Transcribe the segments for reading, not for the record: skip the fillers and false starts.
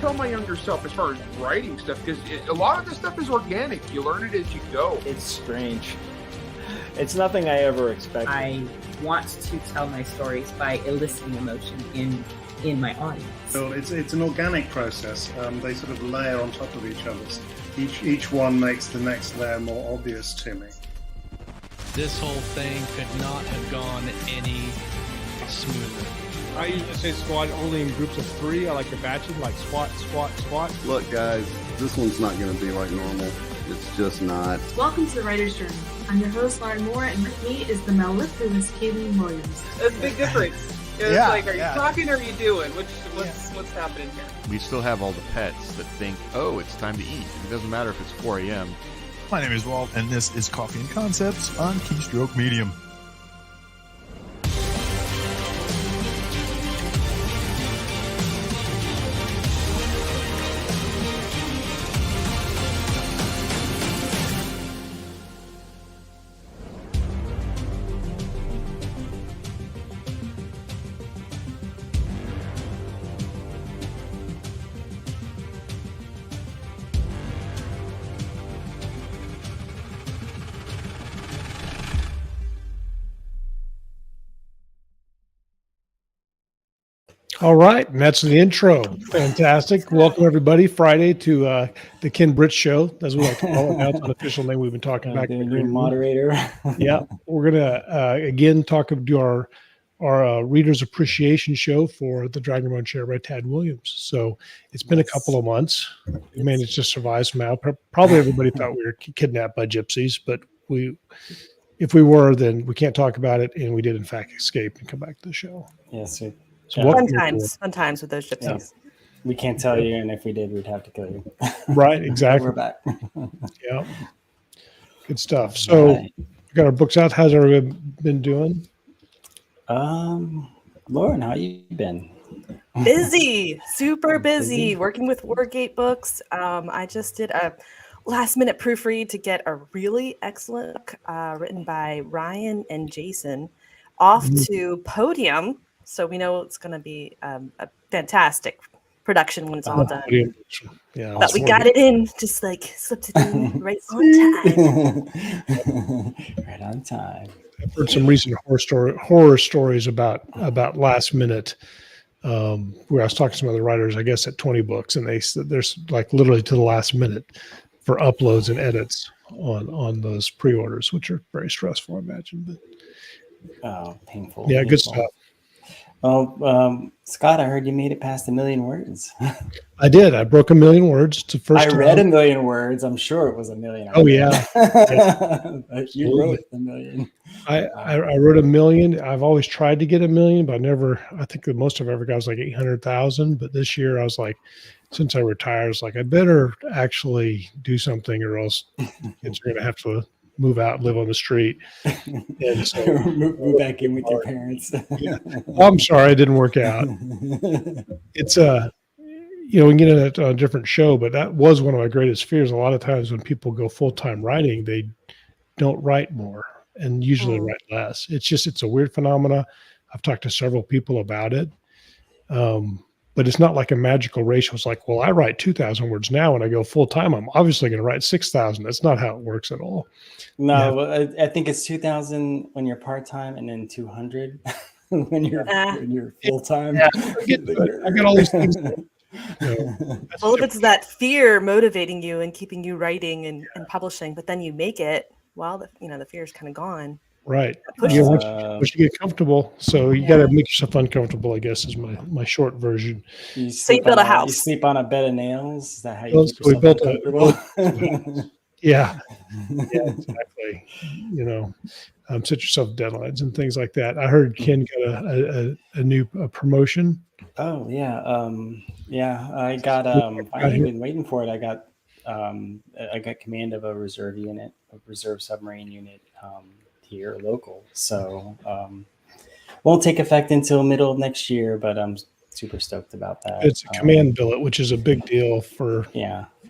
tell my younger self as far as writing stuff? Because a lot of this stuff is organic. You learn it as you go. It's strange. It's nothing I ever expected. I want to tell my stories by eliciting emotion in my audience. So it's an organic process. They sort of layer on top of each other. Each one makes the next layer more obvious to me. This whole thing could not have gone any smoother. I usually say squat only in groups of 3. I like to batch it, like squat, squat, squat. Look, guys, this one's not going to be like normal. It's just not. Welcome to the Writer's Journey. I'm your host, Lauren Moore, and with me is the mellifluous Kayleen Williams. That's a big difference. It's like, are you talking or are you doing? What's happening here? We still have all the pets that think, oh, it's time to eat. It doesn't matter if it's 4 a.m. My name is Walt, and this is Coffee and Concepts on Keystroke Medium. All right, and that's the intro. Fantastic. Welcome, everybody, Friday to the Ken Britz Show, as we like to call it. Now it's an official name we've been talking back. New moderator. Yeah, we're going to, again, do our Reader's Appreciation Show for the Dragonbone Chair by Tad Williams. So it's been a couple of months. We managed to survive somehow. Probably everybody thought we were kidnapped by gypsies, but if we were, then we can't talk about it, and we did, in fact, escape and come back to the show. Yes, sir. So fun times with those gypsies. Yeah. We can't tell you, and if we did, we'd have to kill you. Right, exactly. We're back. Yeah, good stuff. So we got our books out. How's everybody been doing? Lauren, how you been? Busy, super busy, working with Wargate books. I just did a last-minute proofread to get a really excellent book written by Ryan and Jason off to Podium. So we know it's going to be a fantastic production when it's all done. Yeah, but we got it in, just like slipped it in right on time. Right on time. I've heard some recent horror stories about last minute. Where I was talking to some other writers, I guess at 20 books, and they said there's like literally to the last minute for uploads and edits on those pre-orders, which are very stressful, I imagine. But painful. Yeah, good stuff. Well, Scott, I heard you made it past 1 million words. I did. I broke 1 million words. It's the first time. I read 1 million words. I'm sure it was 1 million. Oh, yeah. You wrote 1 million. I wrote 1 million. I've always tried to get 1 million, but I think the most I've ever got was like 800,000. But this year I was like, since I retired, I was like, I better actually do something or else kids are going to have to move out and live on the street. And so move back in with your parents. Yeah. I'm sorry it didn't work out. It's we can get into a different show, but that was one of my greatest fears. A lot of times when people go full-time writing, they don't write more and usually write less. It's a weird phenomena. I've talked to several people about it. But it's not like a magical ratio. It's like, well, I write 2,000 words now. When I go full time, I'm obviously going to write 6,000. That's not how it works at all. No, well, I think it's 2,000 when you're part time, and then 200 when you're full time. Yeah, I got all these things. Well, if it's that fear motivating you and keeping you writing and publishing, but then you make it, well, the fear is kind of gone. Right. Once you get comfortable, so you got to make yourself uncomfortable, I guess, is my short version. So you build a house. You sleep on a bed of nails? Is that how you keep we built comfortable? Yeah, exactly. Set yourself deadlines and things like that. I heard Ken got a new promotion. Oh, yeah. I got, I've been waiting for it. I got command of a reserve unit, a reserve submarine unit, here local, so won't take effect until middle of next year, but I'm super stoked about that. It's a command billet, which is a big deal for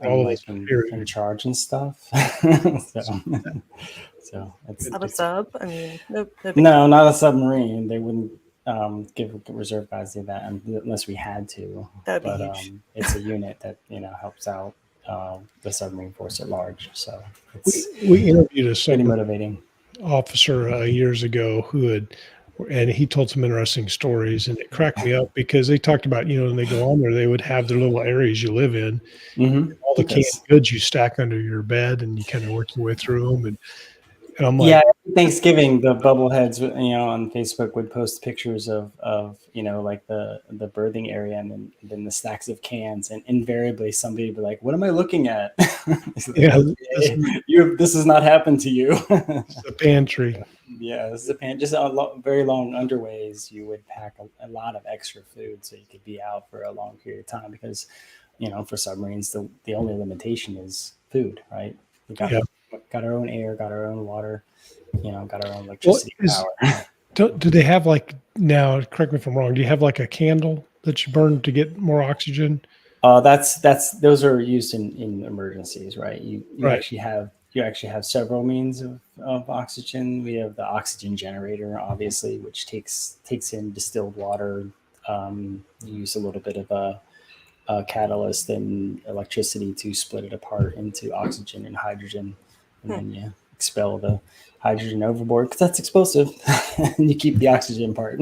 all of us in charge and stuff. So it's a sub. I mean, no, not a submarine. They wouldn't give reserve guys do that unless we had to. That'd be But huge. it's a unit that helps out the submarine force at large. So it's We interviewed a pretty submarine motivating. officer years ago and he told some interesting stories, and it cracked me up because they talked about, when they go on there, they would have their little areas you live in, all the canned goods you stack under your bed, and you kind of work your way through them. And I'm like, Yeah, Thanksgiving, the bubbleheads, on Facebook would post pictures of like the birthing area and then the stacks of cans, and invariably somebody would be like, "What am I looking at?" Yeah, this has not happened to you. It's a pantry. Yeah, this is a just very long underways. You would pack a lot of extra food so you could be out for a long period of time because, for submarines, the only limitation is food, right? We got our own air, got our own water, got our own electricity power. Do they have now, correct me if I'm wrong, do you have a candle that you burn to get more oxygen? Those are used in emergencies, right? You Right. actually have several means of oxygen. We have the oxygen generator, obviously, which takes in distilled water. You use a little bit of a catalyst and electricity to split it apart into oxygen and hydrogen, and then you expel the hydrogen overboard because that's explosive, and you keep the oxygen part.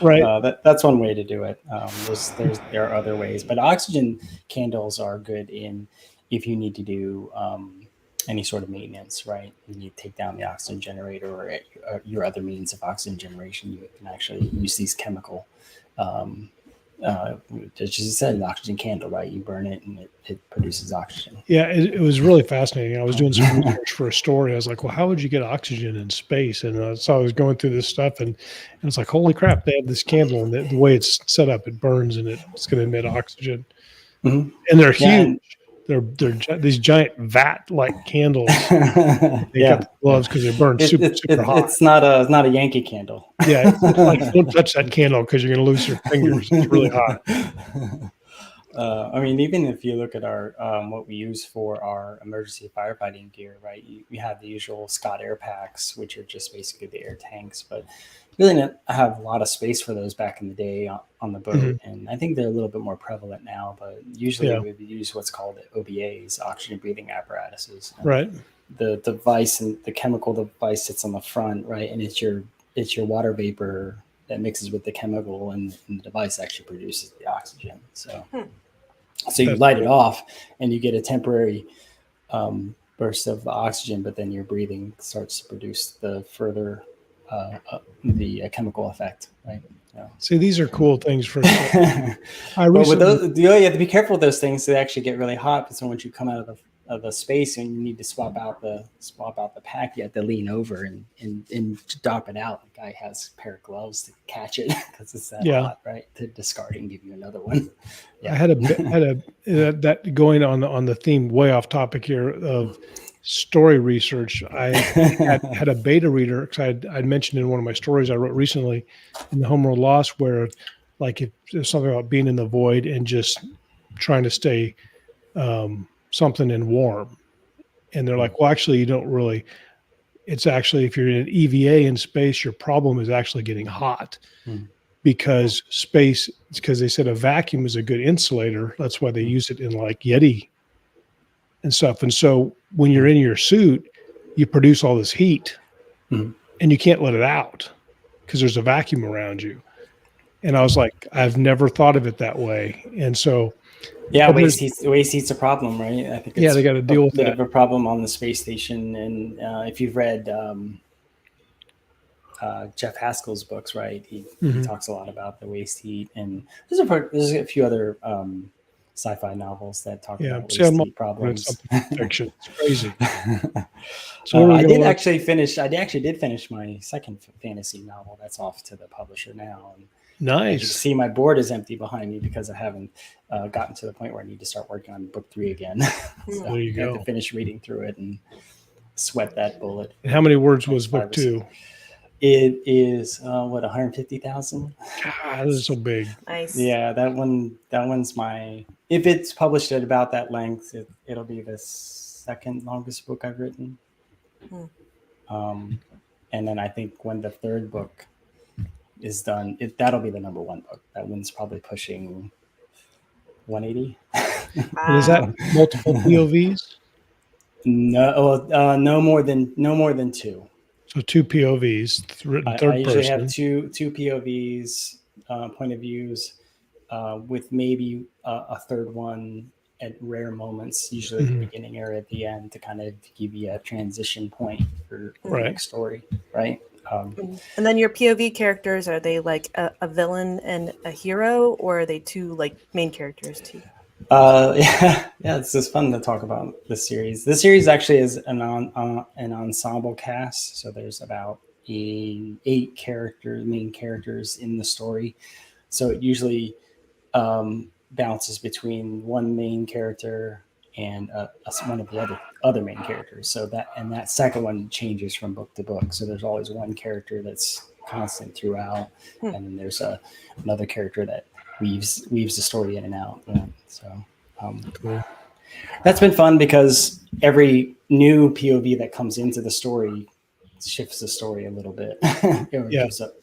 Right. That's one way to do it. There are other ways, but oxygen candles are good if you need to do any sort of maintenance, right? You need to take down the oxygen generator or your other means of oxygen generation. You can actually use these chemical, as you said, an oxygen candle, right? You burn it and it produces oxygen. Yeah, it was really fascinating. I was doing some research for a story. I was like, well, how would you get oxygen in space? And so I was going through this stuff, and it's like, holy crap, they have this candle, and the way it's set up, it burns, and it's going to emit oxygen. Mm-hmm. And they're huge. They're these giant vat-like candles. They got the gloves because they burn super hot. It's not a Yankee candle. Yeah, it's like, don't touch that candle because you're going to lose your fingers. It's really hot. Even if you look at our what we use for our emergency firefighting gear, right? We have the usual Scott air packs, which are just basically the air tanks, but really didn't have a lot of space for those back in the day on the boat, and I think they're a little bit more prevalent now. But usually we would use what's called OBAs, oxygen breathing apparatuses. Right. The device and the chemical device sits on the front, right, and it's your water vapor that mixes with the chemical, and the device actually produces the oxygen. So you light it off, and you get a temporary burst of oxygen, but then your breathing starts to produce the further the chemical effect, right? See, these are cool things for. But with those, you have to be careful with those things. They actually get really hot. But so once you come out of the space and you need to swap out the pack, you have to lean over and drop it out. The guy has a pair of gloves to catch it because it's that hot, right? To discard it and give you another one. Yeah. I had that going on the theme, way off topic here, of story research. I had a beta reader because I'd mentioned in one of my stories I wrote recently in the Homeworld Lost, where if there's something about being in the void and just trying to stay something and warm, and they're like, well, actually, you don't really. It's actually, if you're in an EVA in space, your problem is actually getting hot because they said a vacuum is a good insulator. That's why they use it in Yeti and stuff. And so when you're in your suit, you produce all this heat and you can't let it out because there's a vacuum around you. And I was like, I've never thought of it that way. And so, waste heat's a problem, right? I think they got to deal with a bit of a problem on the space station. And if you've read Jeff Haskell's books, right, he talks a lot about the waste heat, and there's a few other sci-fi novels that talk about waste heat problems. Fiction. It's crazy. So I actually did finish my second fantasy novel. That's off to the publisher now. And nice. You can see my board is empty behind me because I haven't gotten to the point where I need to start working on book 3 again. So there you go. I have to finish reading through it and sweat that bullet. And how many words was book 2? It is 150,000. God, this is so big. Nice. Yeah, that one's my. If it's published at about that length, it'll be the second longest book I've written. And then I think when the third book is done, that'll be the number one book. That one's probably pushing 180. And is that multiple POVs? No more than two. So 2 POVs, written I third usually person. have two POVs, point of views, with maybe a third one at rare moments, usually at the beginning or at the end, to kind of give you a transition point for the next story, right? And then your POV characters, are they like a villain and a hero, or are they two like main characters too? Yeah, it's just fun to talk about this series. This series actually is an ensemble cast, so there's about 8 main characters in the story. So it usually bounces between one main character and one of the other main characters. So that second one changes from book to book. So there's always one character that's constant throughout, and then there's another character that weaves the story in and out. Yeah. So Cool. That's been fun because every new POV that comes into the story shifts the story a little bit.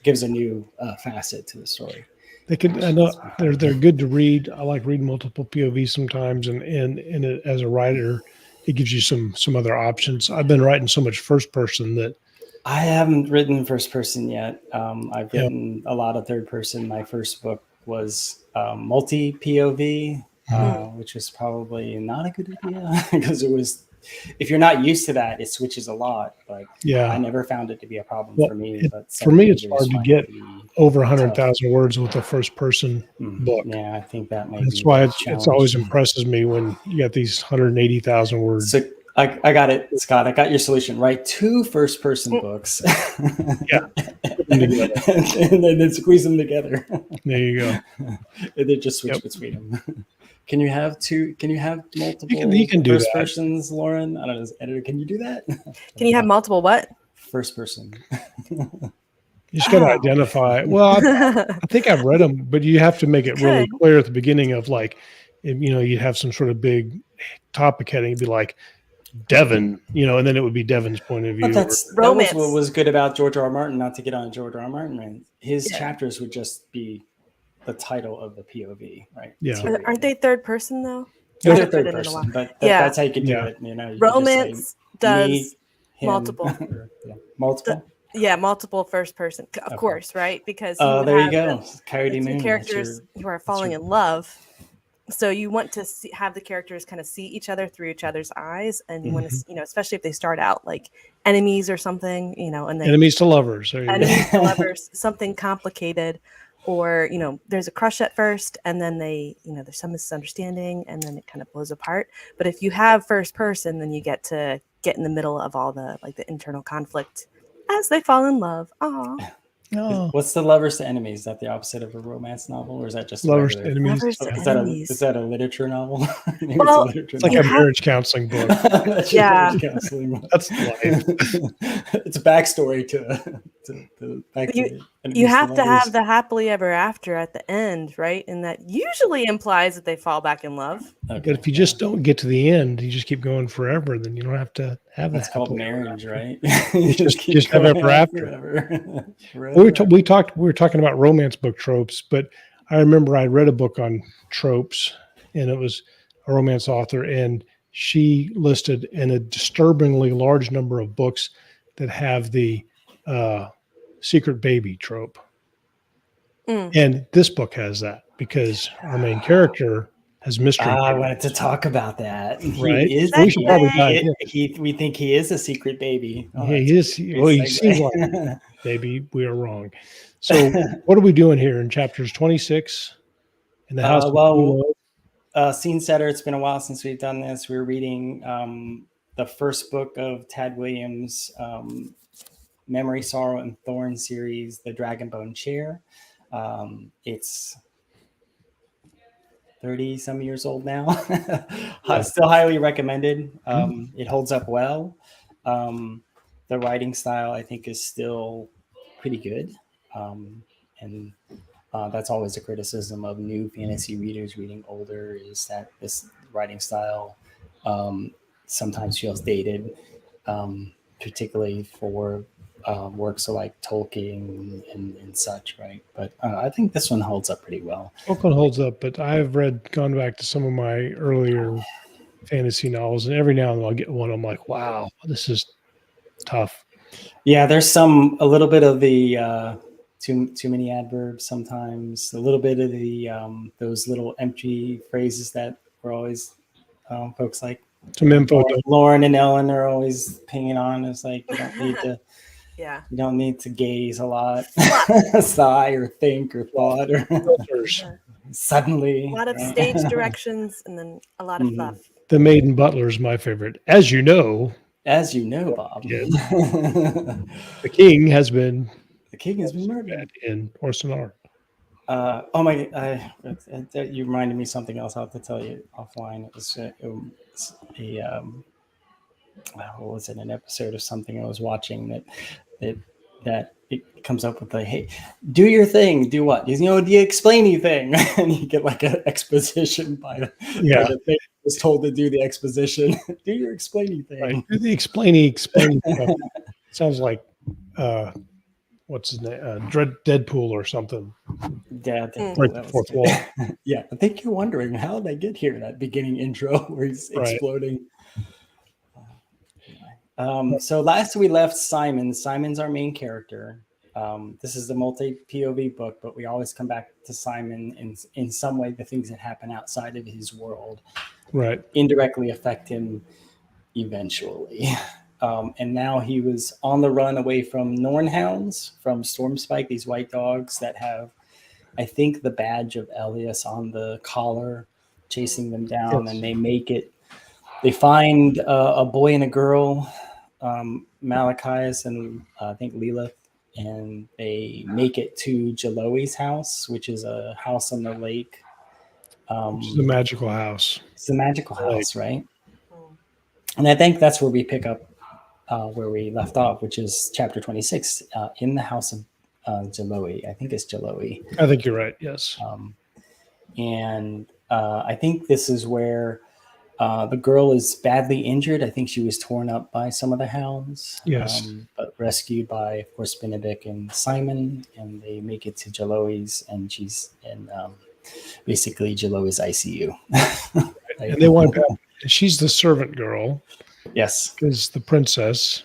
Gives a new facet to the story. I know they're good to read. I like reading multiple POVs sometimes, and as a writer, it gives you some other options. I've been writing so much first person that I haven't written first person yet. I've written a lot of third person. My first book was multi POV, which was probably not a good idea because it was. If you're not used to that, it switches a lot. But I never found it to be a problem for me. But for me, it's hard to get over 100,000 words with a first-person book. Yeah, I think that might. That's why it's always impresses me when you got these 180,000 words. So I got it, Scott. I got your solution. Write 2 first-person books. Yeah, and then squeeze them together. There you go. And then just switch between them. Can you have multiple you can do first that. persons, Lauren? I don't know, as editor, can you do that? Can you have multiple what? First person. You just got to identify. Well, I think I've read them, but you have to make it really clear at the beginning of you have some sort of big topic heading. It'd be like Devon, and then it would be Devon's point of view. But that was what was good about George R. R. Martin. Not to get on George R. R. Martin, right? His chapters would just be the title of the POV, right? Yeah. Aren't they third person though? They're third person, but that's how you can do it. You Romance does me, him, multiple. Multiple? Multiple first person, of course, right? Because there you go. Coyote Moon. Characters who are falling in love. So you want to have the characters kind of see each other through each other's eyes, and you want to, especially if they start out like enemies or something, and then enemies to lovers, enemies to lovers, something complicated. Or, there's a crush at first and then there's some misunderstanding and then it kind of blows apart. But if you have first person, then you get to get in the middle of all the internal conflict as they fall in love. Aww. Oh. What's the lovers to enemies? Is that the opposite of a romance novel, or is that just lovers to enemies? Is that a literature novel? It's like a marriage counseling book. That's yeah, counseling book. That's life. It's a backstory to you have to have the happily ever after at the end, right? And that usually implies that they fall back in love. Okay. But if you just don't get to the end, you just keep going forever, then you don't have to have that. That's called marriage, right? You just have ever after. We were talking about romance book tropes, but I remember I read a book on tropes, and it was a romance author, and she listed in a disturbingly large number of books that have the secret baby trope. And this book has that because our main character has mystery. I wanted to talk about that. Right? We should probably dive in. We think he is a secret baby. Yeah, he is. Well, he seems like baby. We are wrong. So what are we doing here in chapters 26 in the house? Scene setter. It's been a while since we've done this. We're reading the first book of Tad Williams' Memory, Sorrow, and Thorn series, The Dragonbone Chair. It's 30 some years old now. Still highly recommended. It holds up well. The writing style, I think, is still pretty good. And that's always a criticism of new fantasy readers reading older, is that this writing style sometimes feels dated, particularly for works of like Tolkien and such, right? But I think this one holds up pretty well. Tolkien holds up, but I've gone back to some of my earlier fantasy novels, and every now and then I'll get one. I'm like, wow, this is tough. Yeah, there's a little bit of the too many adverbs sometimes, a little bit of the those little empty phrases that we're always folks like some info. Lauren and Ellen are always pinging on. It's like you don't need to. Yeah. You don't need to gaze a lot, sigh or think or thought or suddenly. A lot of stage directions and then a lot of fluff. The Maiden Butler is my favorite. As you know, Bob. Yes. The king has been murdered in Osten Ard. Oh my! You reminded me something else. I'll have to tell you offline. It was what was it? An episode of something I was watching that it comes up with like, hey, do your thing. Do what? The explainy thing, and you get like an exposition by the thing was told to do the exposition. Do your explainy thing. Right. Do the explainy stuff. Sounds like what's his name? Deadpool or something. Yeah, Break the fourth wall. Yeah, I think you're wondering how did I get here? That beginning intro where he's exploding. So last we left Simon. Simon's our main character. This is the multi-POV book, but we always come back to Simon in some way. The things that happen outside of his world, right, indirectly affect him eventually. And now he was on the run away from Nornhounds, from Stormspike, these white dogs that have, I think, the badge of Elias on the collar, chasing them down, and they make it. They find a boy and a girl, Malachias and I think Lilith, and they make it to Gelöe's house, which is a house on the lake. Which is a magical house. It's a magical house, right? And I think that's where we pick up where we left off, which is chapter 26, in the house of Gelöe. I think it's Gelöe. I think you're right, yes. And I think this is where the girl is badly injured. I think she was torn up by some of the hounds. Yes. But rescued by, of course, Benedict and Simon, and they make it to Gelöe's, and she's in basically Gelöe's ICU. Right. And they want to. She's the servant girl. Yes. Is the princess.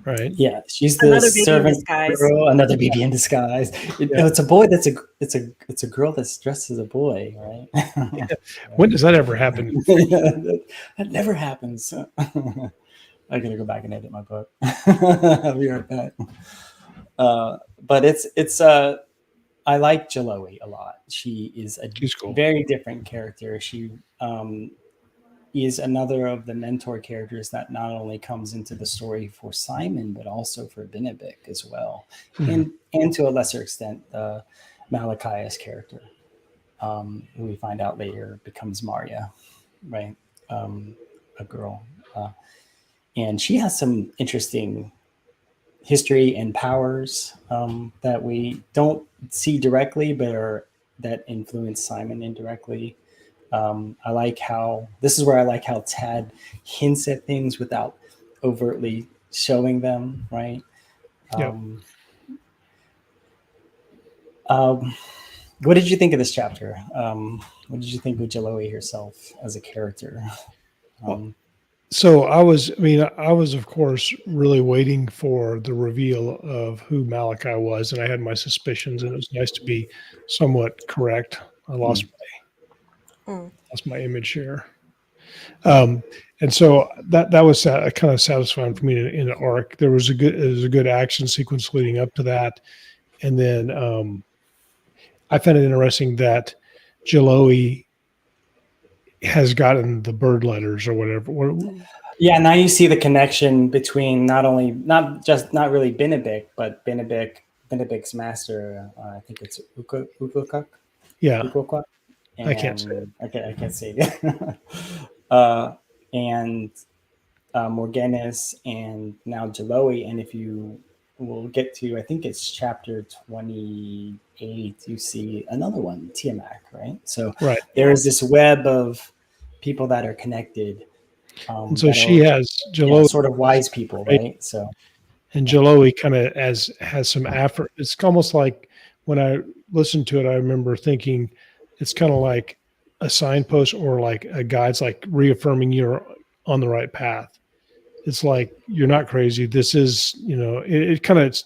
Right. Yeah, she's the servant girl, another baby in disguise. It's a boy. It's a girl that's dressed as a boy, right? Yeah. When does that ever happen? That never happens. I gotta go back and edit my book. I'll be right back. But it's I like Gelöe a lot. She is a very different character. She is another of the mentor characters that not only comes into the story for Simon, but also for Benedict as well. And to a lesser extent, Malachias character, who we find out later becomes Maria, right? A girl. And she has some interesting history and powers that we don't see directly, but that influence Simon indirectly. I like how Tad hints at things without overtly showing them, right? What did you think of this chapter? What did you think of Gelöe herself as a character? So I was, of course, really waiting for the reveal of who Malachi was, and I had my suspicions, and it was nice to be somewhat correct. I lost my image here. And so that was kind of satisfying for me in an arc. There was a good action sequence leading up to that. And then I found it interesting that Gelöe has gotten the bird letters or whatever. Yeah, now you see the connection between not really Benedict, but Benedict's master. I think it's Ukukuk. Yeah. Ukukuk. I can't say it. Okay, I can't say it. And Morganis and now Gelöe. And if you will get to, I think it's chapter 28, you see another one, Tiamat, right? So there is this web of people that are connected. So she has Gelöe, sort of wise people, right? So And Gelöe kind of has some effort. It's almost like when I listened to it, I remember thinking it's kind of like a signpost or like a guide's like reaffirming you're on the right path. It's like, you're not crazy. This is, it kind of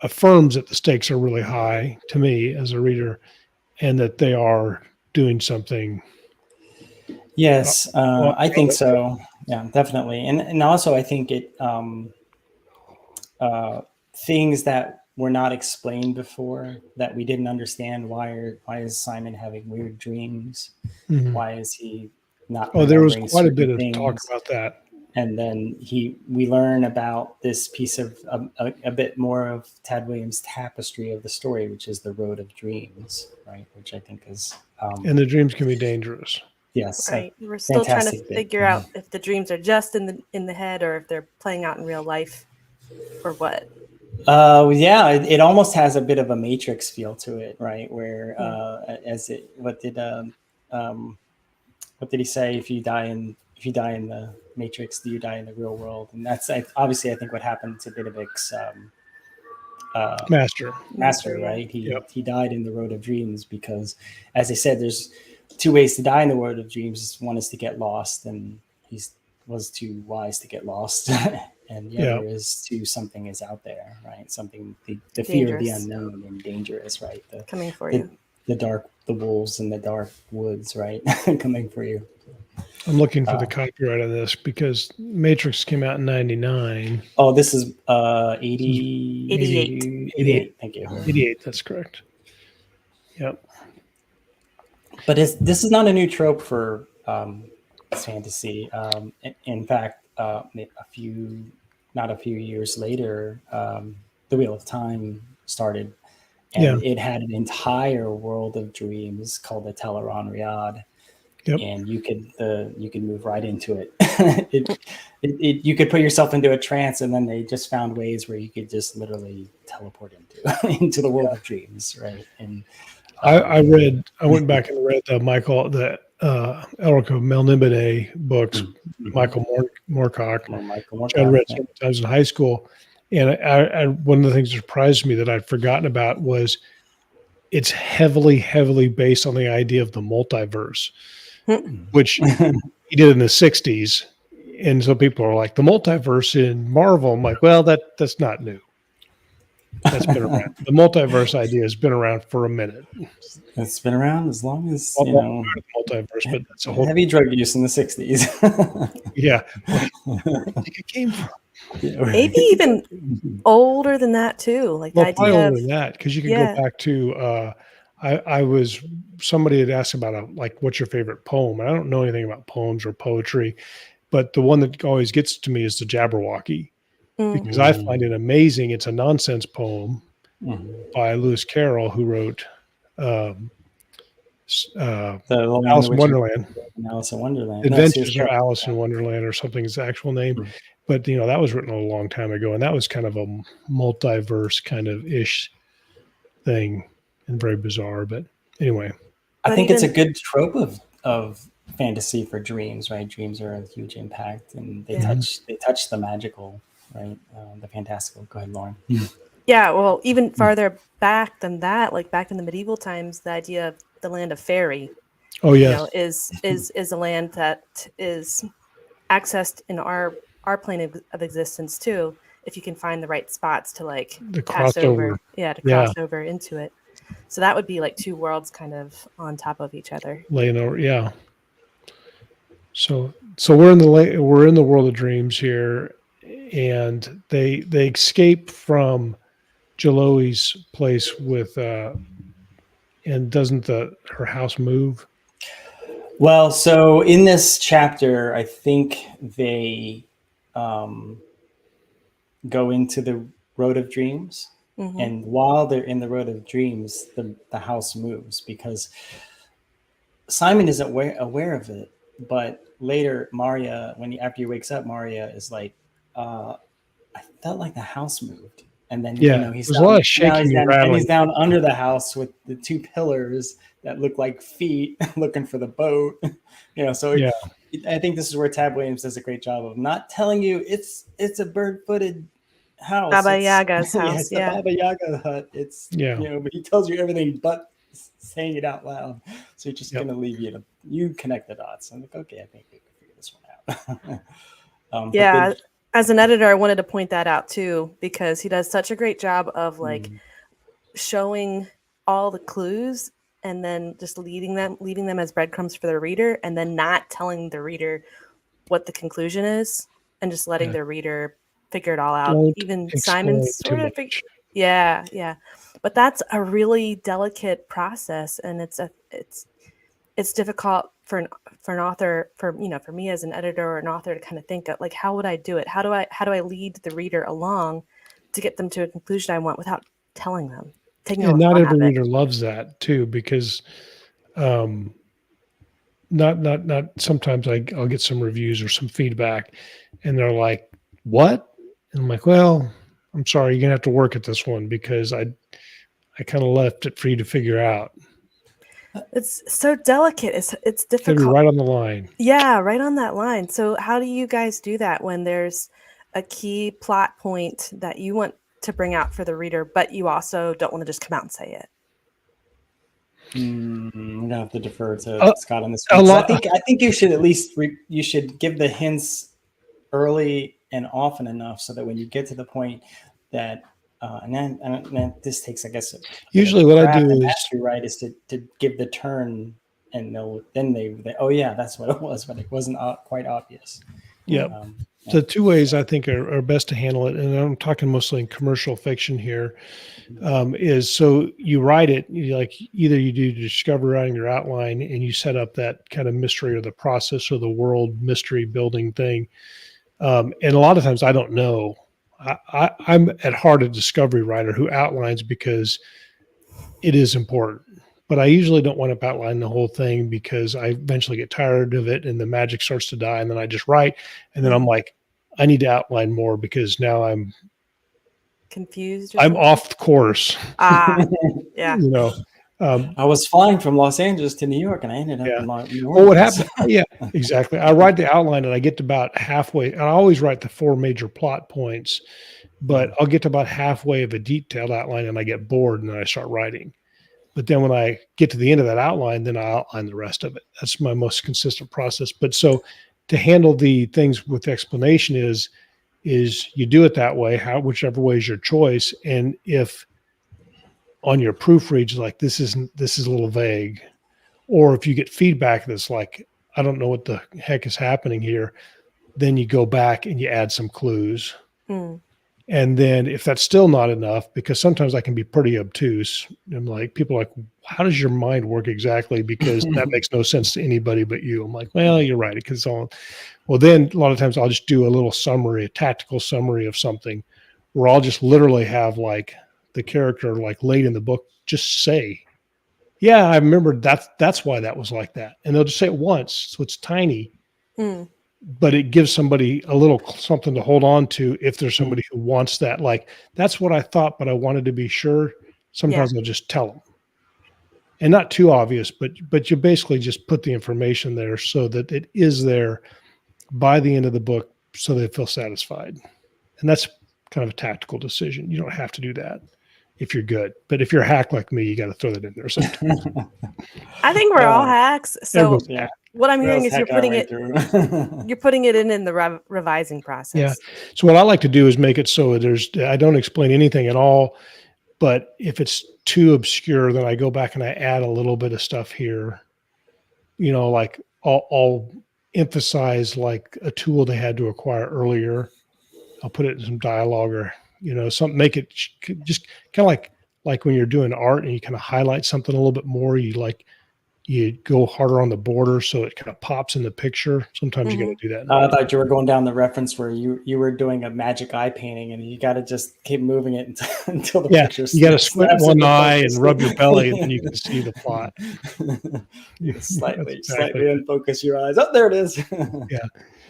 affirms that the stakes are really high to me as a reader, and that they are doing something. Yes, I think so. Yeah, definitely. And also I think it, things that were not explained before, that we didn't understand. Why is Simon having weird dreams? Mhm. Why is he not? Oh, there was remembering quite a bit certain of talk things? about that. And then we learn about this piece of a bit more of Tad Williams' tapestry of the story, which is the Road of Dreams, right? Which I think is And the dreams can be dangerous. yes, Right. We're still trying to fantastic bit. figure out if the dreams are just in the head or if they're playing out in real life or what. Yeah, it almost has a bit of a Matrix feel to it, right? Where what did he say? If you die in the Matrix, do you die in the real world? And that's obviously I think what happened to Bidovic's Master, right? He died in the Road of Dreams because, as I said, there's two ways to die in the Road of Dreams. One is to get lost, and he was too wise to get lost. And the other is to something is out there, right? Something, the fear of the unknown and dangerous, right? Coming for you. The wolves in the dark woods, right? Coming for you. I'm looking for the copyright on this because Matrix came out in 99. Oh, this is 88. 88. Thank you. 88, that's correct. Yep. But this is not a new trope for fantasy. In fact, not a few years later, The Wheel of Time started, and it had an entire world of dreams called the Teleron Riad. Yep. And you could move right into it. You could put yourself into a trance, and then they just found ways where you could just literally teleport into the world of dreams, right? And I went back and read the Elric of Melniboné books, Michael Moorcock, which I read several times in high school. And I one of the things that surprised me that I'd forgotten about was it's heavily, heavily based on the idea of the multiverse, which he did in the 60s. And so people are like, the multiverse in Marvel. I'm like, well, that's not new. That's been around. The multiverse idea has been around for a minute. It's been around as long as multiverse, but that's a whole heavy drug use in the 60s. Yeah, where do you think it came from? Maybe even older than that too. Like the Probably idea older than that, because you can go back to. Somebody had asked about what's your favorite poem? And I don't know anything about poems or poetry, but the one that always gets to me is the Jabberwocky. Because I find it amazing. It's a nonsense poem by Lewis Carroll, who wrote Alice in Wonderland. Alice in Wonderland. Adventures of Alice in Wonderland, or something is the actual name. But that was written a long time ago, and that was kind of a multiverse kind of ish thing, and very bizarre. But anyway, I think it's a good trope of fantasy for dreams, right? Dreams are a huge impact, and they touch the magical. Right, the fantastical. Go ahead, Lauren. Yeah, well, even farther back than that, like back in the medieval times, the idea of the land of fairy, is a land that is accessed in our plane of existence too, if you can find the right spots to pass over, cross over into it. So that would be like two worlds kind of on top of each other, laying over. Yeah. So we're in the world of dreams here. And they escape from Gelöe's place with, and doesn't her house move? Well, so in this chapter, I think they go into the Road of Dreams, and while they're in the Road of Dreams, the house moves because Simon isn't aware of it. But later, Maria, after he wakes up, Maria is like, I felt like the house moved, and then he's there's a lot of shaking and rattling. And he's down under the house with the two pillars that look like feet, looking for the boat. So I think this is where Tab Williams does a great job of not telling you it's a bird-footed house. Baba It's- Yaga's Yeah, house. it's the Yeah. Baba Yaga hut. It's but he tells you everything but saying it out loud. So he's just gonna leave you to connect the dots. I'm like, okay, I think we can figure this one out. Yeah. As an editor, I wanted to point that out too, because he does such a great job of like showing all the clues and then just leaving them as breadcrumbs for the reader, and then not telling the reader what the conclusion is, and just letting the reader figure it all out. Don't Even explain Simon's too sort of much. yeah. But that's a really delicate process, and it's difficult for an author, for me as an editor or an author, to kind of think of, like, how would I do it? How do I lead the reader along to get them to a conclusion I want without telling them? Taking all And the not fun out every of it. reader loves that too, because not sometimes I'll get some reviews or some feedback and they're like, what? And I'm like, well, I'm sorry, you're gonna have to work at this one because I kind of left it for you to figure out. It's so delicate. It's It's difficult. gonna be right on the line. Yeah, right on that line. So how do you guys do that when there's a key plot point that you want to bring out for the reader, but you also don't want to just come out and say it? I'm gonna have to defer to Scott on this one. I think you should at least you should give the hints early and often enough so that when you get to the point that and then this takes, I guess, Usually what I do is mastery, right, is to give the turn, and then they oh yeah, that's what it was, but it wasn't quite obvious. Yeah. The two ways I think are best to handle it, and I'm talking mostly in commercial fiction here, is so you write it, either you do discovery writing or outline, and you set up that kind of mystery or the process or the world mystery building thing. And a lot of times I don't know. I'm at heart a discovery writer who outlines because it is important. But I usually don't want to outline the whole thing because I eventually get tired of it and the magic starts to die, and then I just write. And then I'm like, I need to outline more because now I'm confused. I'm off course. Yeah. I was flying from Los Angeles to New York, and I ended up in New Orleans. Well, what happened? Yeah, exactly. I write the outline, and I get to about halfway. And I always write the 4 major plot points, but I'll get to about halfway of a detailed outline, and I get bored, and then I start writing. But then when I get to the end of that outline, then I outline the rest of it. That's my most consistent process. But so to handle the things with explanation is you do it that way, whichever way is your choice. And if on your proofreads, like this is a little vague, or if you get feedback that's like, I don't know what the heck is happening here, then you go back and you add some clues. And then if that's still not enough, because sometimes I can be pretty obtuse, and like people are like, how does your mind work exactly? Because that makes no sense to anybody but you. I'm like, well, you're right. Because well, then a lot of times I'll just do a little summary, a tactical summary of something, where I'll just literally have like the character, like late in the book, just say, yeah, I remember that's why that was like that. And they'll just say it once. So it's tiny. But it gives somebody a little something to hold on to if there's somebody who wants that. Like, that's what I thought, but I wanted to be sure. Sometimes I'll just tell them. And not too obvious, but you basically just put the information there so that it is there by the end of the book so they feel satisfied. And that's kind of a tactical decision. You don't have to do that if you're good. But if you're a hack like me, you got to throw that in there sometimes. I think we're all hacks. So what I'm hearing is you're putting it in the revising process. Yeah. So what I like to do is make it so I don't explain anything at all, but if it's too obscure, then I go back and I add a little bit of stuff here. Like I'll emphasize like a tool they had to acquire earlier. I'll put it in some dialogue or, something, make it just kind of like when you're doing art and you kind of highlight something a little bit more, you go harder on the border so it kind of pops in the picture. Sometimes you got to do that. I thought you were going down the reference where you were doing a magic eye painting and you got to just keep moving it until the picture. You got to squint one eye and rub your belly, and then you can see the plot. Slightly unfocus your eyes. Oh, there it is.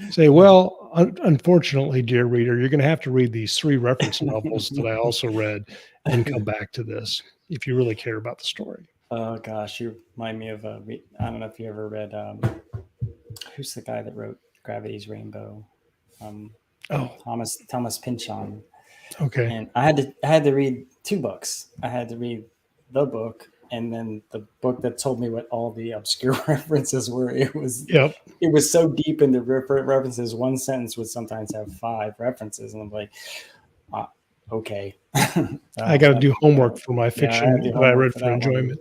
Say, well, unfortunately, dear reader, you're going to have to read these 3 reference novels that I also read and come back to this if you really care about the story. Oh gosh, you remind me of I don't know if you ever read who's the guy that wrote Gravity's Rainbow? Thomas Pynchon. Okay. And I had to read 2 books. I had to read the book and then the book that told me what all the obscure references were. It was so deep in the references. One sentence would sometimes have 5 references, and I'm like, okay. I got to do homework for my fiction that I read for enjoyment.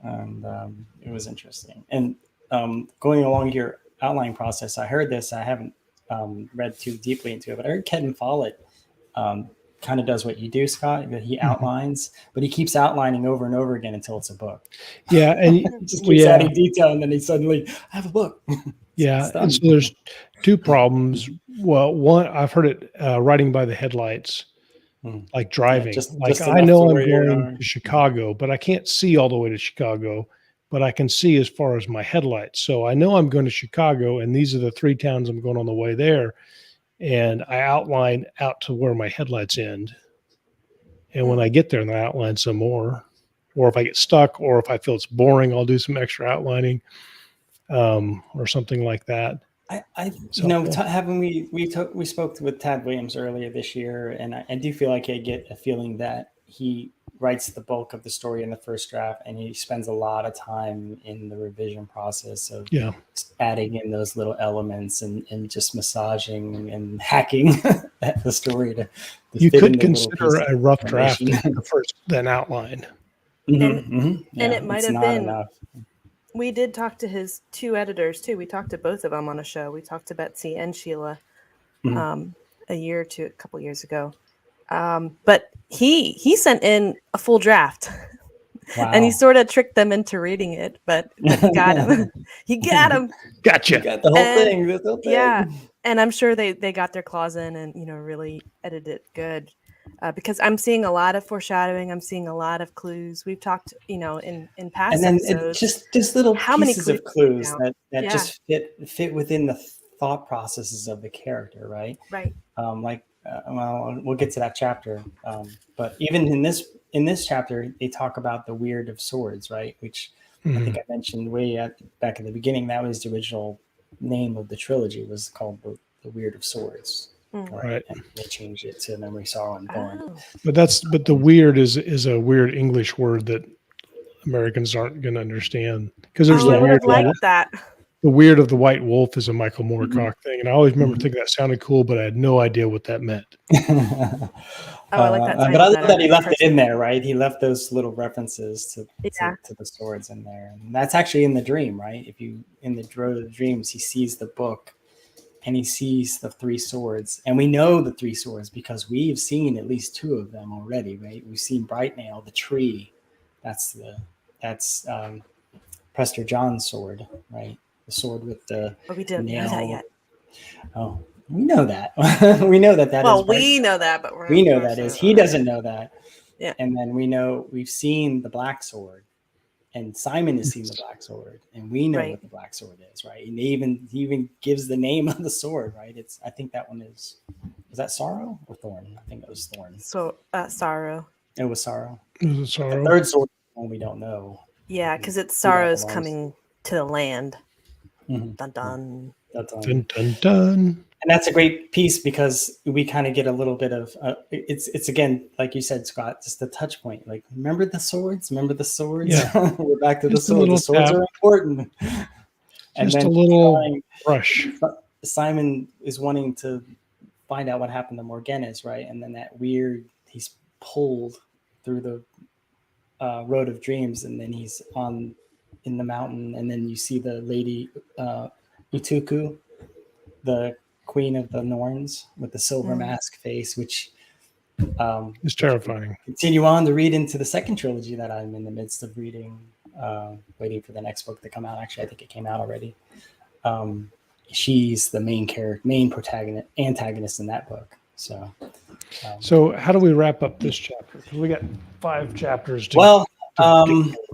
And it was interesting. And going along your outline process, I heard this. I haven't read too deeply into it, but I heard Ken Follett kind of does what you do, Scott. That he outlines, but he keeps outlining over and over again until it's a book. Yeah, and he just keeps adding detail, and then he suddenly, I have a book. Yeah, and so there's 2 problems. Well, one, I've heard it writing by the headlights, like driving. I know I'm going to Chicago, but I can't see all the way to Chicago, but I can see as far as my headlights. So I know I'm going to Chicago, and these are the 3 towns I'm going on the way there. And I outline out to where my headlights end. And when I get there, and I outline some more, or if I get stuck, or if I feel it's boring, I'll do some extra outlining, or something like that. We spoke with Tad Williams earlier this year, and I do feel like I get a feeling that he writes the bulk of the story in the first draft, and he spends a lot of time in the revision process of adding in those little elements and just massaging and hacking the story to you could consider a rough draft first, then outline. And it might have been enough. We did talk to his 2 editors too. We talked to both of them on a show. We talked to Betsy and Sheila a couple years ago. But he sent in a full draft. Wow. And he sort of tricked them into reading it, but he got him. He got him. Gotcha. Got the whole thing. Yeah. And I'm sure they got their claws in and, really edited it good. Because I'm seeing a lot of foreshadowing. I'm seeing a lot of clues. We've talked, in past and then episodes. Just little pieces of clues that just fit within the thought processes of the character, right? Right. We'll get to that chapter. But even in this chapter, they talk about the Weird of Swords, right? Which I think I mentioned back in the beginning. That was the original name of the trilogy. Was called the Weird of Swords. Right. And they changed it to Memory, Sorrow, and Thorn. But the weird is a weird English word that Americans aren't going to understand, because there's the weird that. The Weird of the White Wolf is a Michael Moorcock thing, and I always remember thinking that sounded cool, but I had no idea what that meant. I like that. But I love that he left it in there, right? He left those little references to the swords in there, and that's actually in the dream, right? If you in the Road of the Dreams, he sees the book. And he sees the 3 swords. And we know the 3 swords because we've seen at least 2 of them already, right? We've seen Brightnail, the tree. That's Prester John's sword, right? The sword with the we didn't know that yet. Oh, we know that. We know that is. Well, we know that, but we know that is. He doesn't know that. Yeah. And then we've seen the black sword. And Simon has seen the black sword, and we know what the black sword is, right? And he even gives the name of the sword, right? I think that one is that Sorrow or Thorn? I think it was Thorn. So Sorrow. It was Sorrow. Is it Sorrow? The 3rd sword one we don't know. Yeah, because it's Sorrow's coming to the land. Dun dun. Dun dun dun. And that's a great piece because we kind of get a little bit of it's again, like you said, Scott, just a touch point. Like, remember the swords? Yeah. We're back to the swords. The swords are important. And just a little brush. Simon is wanting to find out what happened to Morgana's, right? And then he's pulled through the Road of Dreams, and then he's in the mountain, and then you see the lady Utuku, the Queen of the Norns with the silver mask face, which is terrifying. Continue on to read into the 2nd trilogy that I'm in the midst of reading, waiting for the next book to come out. Actually, I think it came out already. She's the main antagonist in that book. So how do we wrap up this chapter? Because we got 5 chapters.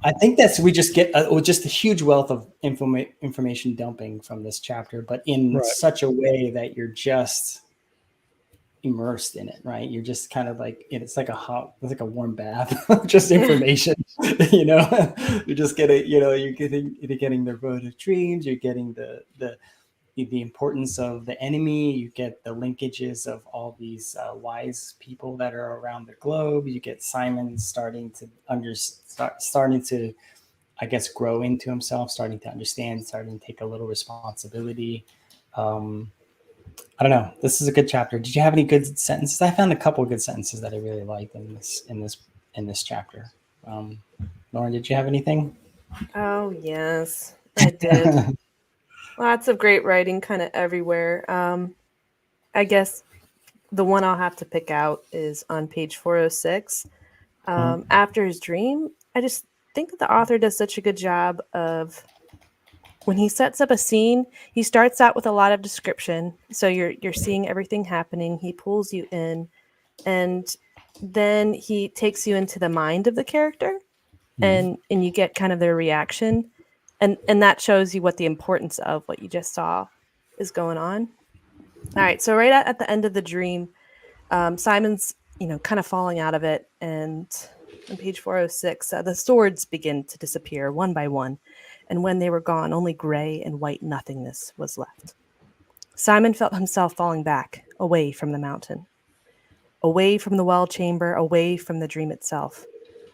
I think we just get just a huge wealth of information dumping from this chapter, but in such a way that you're just immersed in it, right? You're just kind of like, it's like a warm bath of just information. You just get it. You're getting the Road of Dreams. You're getting the the importance of the enemy. You get the linkages of all these wise people that are around the globe. You get Simon starting to starting to, I guess, grow into himself, starting to understand, starting to take a little responsibility. I don't know. This is a good chapter. Did you have any good sentences? I found a couple of good sentences that I really liked in this chapter. Lauren, did you have anything? Oh, yes, I did. Lots of great writing kind of everywhere. I guess the one I'll have to pick out is on page 406. After his dream, I just think that the author does such a good job of, when he sets up a scene, he starts out with a lot of description. So you're seeing everything happening. He pulls you in, and then he takes you into the mind of the character, and you get kind of their reaction. And that shows you what the importance of what you just saw is going on. All right, so right at the end of the dream, Simon's, kind of falling out of it, and on page 406, the swords begin to disappear one by one, and when they were gone, only gray and white nothingness was left. Simon felt himself falling back, away from the mountain, away from the well chamber, away from the dream itself.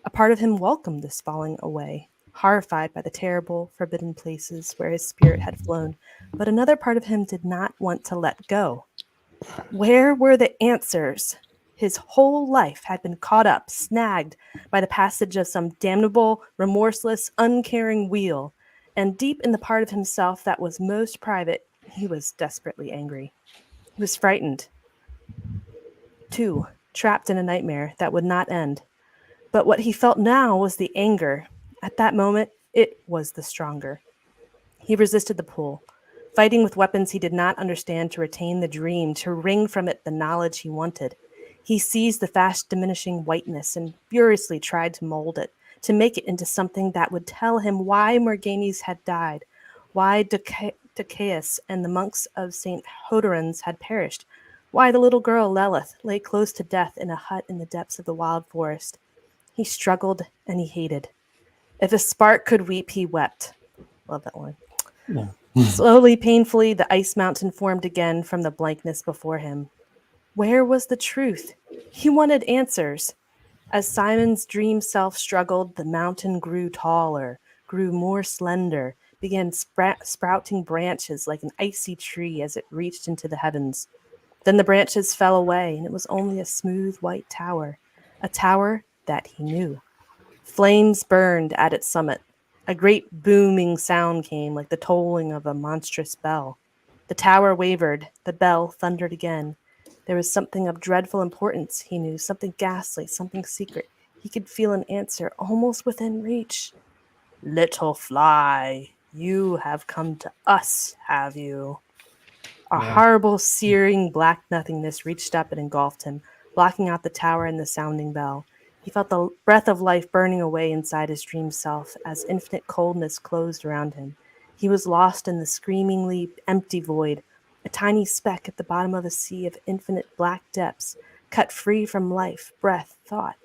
A part of him welcomed this falling away, horrified by the terrible, forbidden places where his spirit had flown, but another part of him did not want to let go. Where were the answers? His whole life had been caught up, snagged by the passage of some damnable, remorseless, uncaring wheel, and deep in the part of himself that was most private, he was desperately angry. He was frightened, too, trapped in a nightmare that would not end. But what he felt now was the anger. At that moment, it was the stronger. He resisted the pull, fighting with weapons he did not understand to retain the dream, to wring from it the knowledge he wanted. He seized the fast diminishing whiteness and furiously tried to mold it, to make it into something that would tell him why Morghanes had died, why Doceus and the monks of St. Hodorans had perished, why the little girl Lelith lay close to death in a hut in the depths of the wild forest. He struggled and he hated. If a spark could weep, he wept. Love that one. Yeah. Slowly, painfully, the ice mountain formed again from the blankness before him. Where was the truth? He wanted answers. As Simon's dream self struggled, the mountain grew taller, grew more slender, began sprouting branches like an icy tree as it reached into the heavens. Then the branches fell away, and it was only a smooth white tower, a tower that he knew. Flames burned at its summit. A great booming sound came like the tolling of a monstrous bell. The tower wavered. The bell thundered again. There was something of dreadful importance, he knew, something ghastly, something secret. He could feel an answer almost within reach. Little fly, you have come to us, have you? A horrible, searing black nothingness reached up and engulfed him, blocking out the tower and the sounding bell. He felt the breath of life burning away inside his dream self as infinite coldness closed around him. He was lost in the screamingly empty void, a tiny speck at the bottom of a sea of infinite black depths, cut free from life, breath, thought.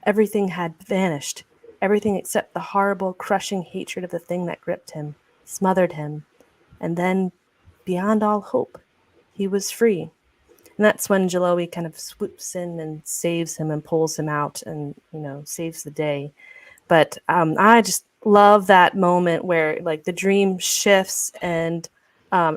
Everything had vanished, everything except the horrible, crushing hatred of the thing that gripped him, smothered him. And then, beyond all hope, he was free. And that's when Gelöe kind of swoops in and saves him and pulls him out and, saves the day. But I just love that moment where, like, the dream shifts and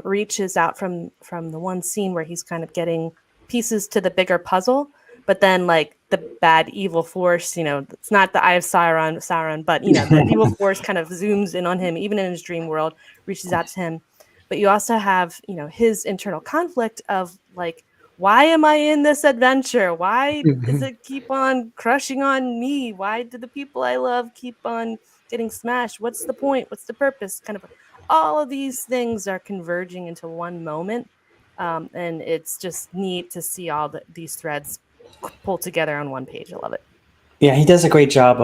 reaches out from the one scene where he's kind of getting pieces to the bigger puzzle. But then, like, the bad evil force, it's not the Eye of Sauron, but, the evil force kind of zooms in on him, even in his dream world, reaches out to him. But you also have, his internal conflict of, like, why am I in this adventure? Why does it keep on crushing on me? Why do the people I love keep on getting smashed? What's the point? What's the purpose? Kind of all of these things are converging into one moment. And it's just neat to see all these threads pulled together on one page. I love it. Yeah, he does a great job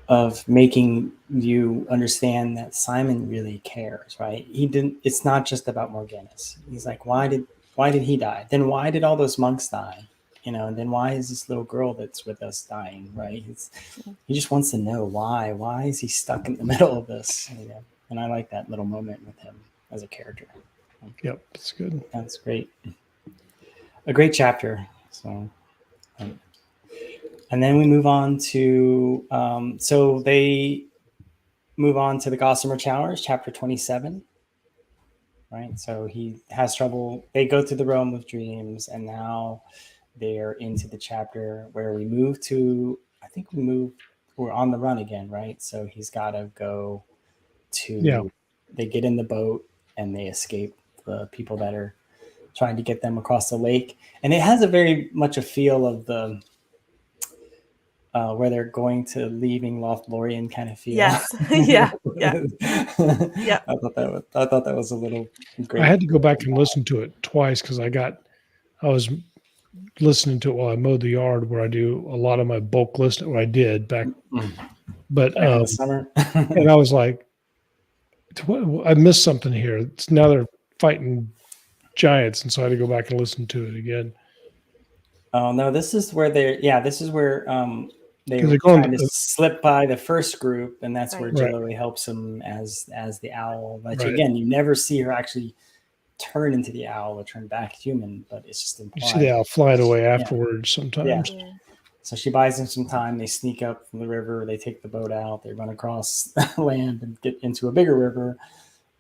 of making you understand that Simon really cares, right? It's not just about Morghanes. He's like, why did he die? Then why did all those monks die? And then why is this little girl that's with us dying, right? He just wants to know why. Why is he stuck in the middle of this? And I like that little moment with him as a character. Yep, it's good. That's great. A great chapter. So, and then we move on to so they move on to the Gossamer Challenge, chapter 27. Right, so he has trouble. They go through the realm of dreams, and now they're into the chapter where we move to. I think we're on the run again, right? So he's got to go to. Yeah. They get in the boat and they escape the people that are trying to get them across the lake, and it has a very much a feel of the. Where they're going to leaving Lothlorien kind of feel. Yes. Yeah. Yeah. Yeah. I thought that was a little great. I had to go back and listen to it twice because I was listening to it while I mowed the yard, where I do a lot of my bulk listening. What I did back, but in the summer, and I was like, I missed something here. Now they're fighting giants, and so I had to go back and listen to it again. Oh no, this is where they were they're going trying to slip by the first group, and that's where Right. Gelöe helps him as the owl. But Right. again, you never see her actually turn into the owl or turn back human, but it's just You implied. see the owl flying away afterwards sometimes. Yeah. So she buys him some time. They sneak up from the river. They take the boat out. They run across land and get into a bigger river,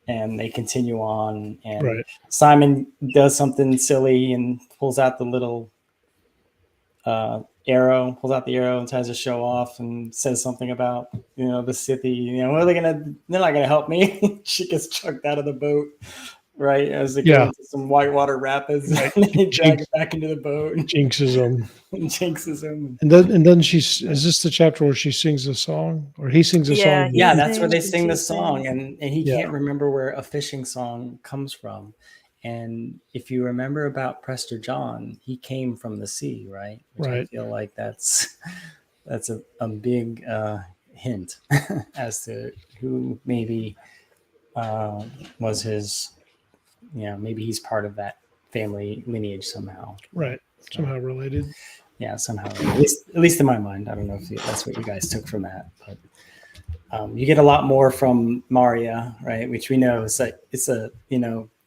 and they continue on. And Right. Simon does something silly and pulls out the little arrow, and tries to show off and says something about, the city, what are they they're not gonna help me. She gets chucked out of the boat, right, as they go into some whitewater rapids. Right. And they drag it back into the boat and Jinxes them. jinxes him. And then is this the chapter where she sings a song, or he sings a song? Yeah, that's where they sing the song, and he Yeah. can't remember where a fishing song comes from. And if you remember about Prester John, he came from the sea, right? Which I Right. feel like that's a big hint as to who maybe was his, maybe he's part of that family lineage somehow. Right. Somehow related. Yeah, somehow. At least in my mind. I don't know if that's what you guys took from that, but you get a lot more from Maria, right? Which we know is like it's a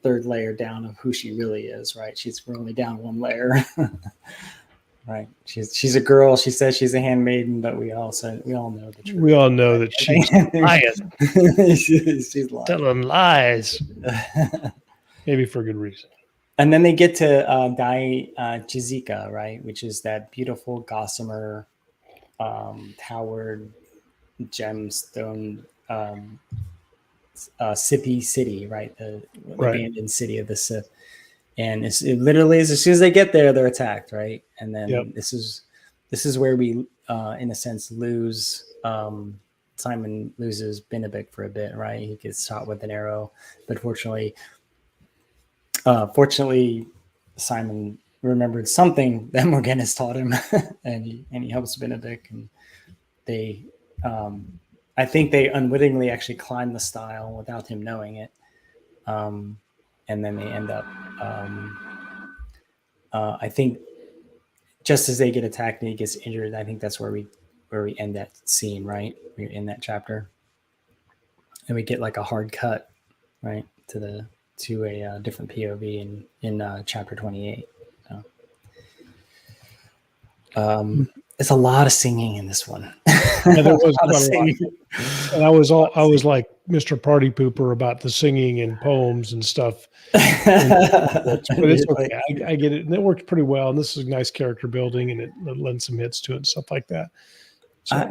third layer down of who she really is, right? We're only down one layer. Right. She's a girl. She says she's a handmaiden, but we all know the truth. We all know that she's lying. She's lying. Telling lies. Maybe for good reason. And then they get to Jizika, right? Which is that beautiful gossamer towered gemstone Sippy city, right? The abandoned city of the Sith. And it literally is, as soon as they get there, they're attacked, right? And then this is where we, in a sense, lose. Simon loses Benedict for a bit, right? He gets shot with an arrow, but fortunately, Simon remembered something that Morganus taught him, and he helps Benedict, and they. I think they unwittingly actually climb the stile without him knowing it. And then they end up, I think just as they get attacked and he gets injured, I think that's where we end that scene, right? We're in that chapter. And we get like a hard cut, right? To a different POV in chapter 28. So. It's a lot of singing in this one. Yeah, there was quite a lot. And I was like Mr. Party Pooper about the singing and poems and stuff. But it's okay. I get it. And it worked pretty well. And this is nice character building, and it lends some hits to it and stuff like that. So,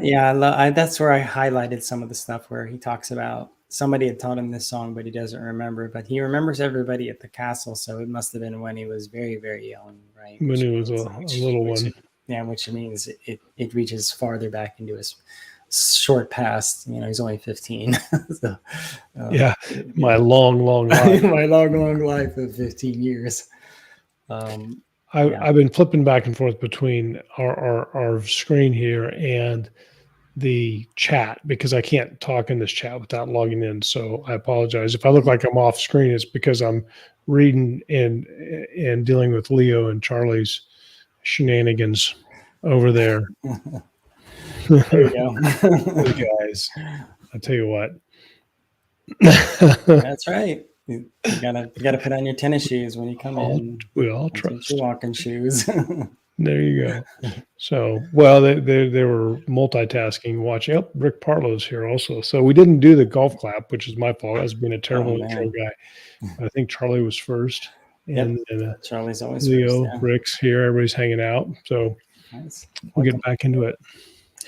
that's where I highlighted some of the stuff where he talks about somebody had taught him this song, but he doesn't remember. But he remembers everybody at the castle. So it must have been when he was very, very young, right? When he was a little one. Yeah, which means it reaches farther back into his short past. He's only 15. So, my long life. My long life of 15 years. I've been flipping back and forth between our screen here and the chat because I can't talk in this chat without logging in. So I apologize. If I look like I'm off screen, it's because I'm reading and dealing with Leo and Charlie's shenanigans over there. There you go. Hey guys, I'll tell you what. That's right. You gotta put on your tennis shoes when you come in. We all That's what trust. your walking shoes. There you go. So, well, they were multitasking, watching. Oh, Rick Parlow's here also. So we didn't do the golf clap, which is my fault. I was being a terrible intro guy. I think Charlie was first, and Charlie's always Leo, first. Yeah. Rick's here. Everybody's hanging out. So Nice. we'll get back into it.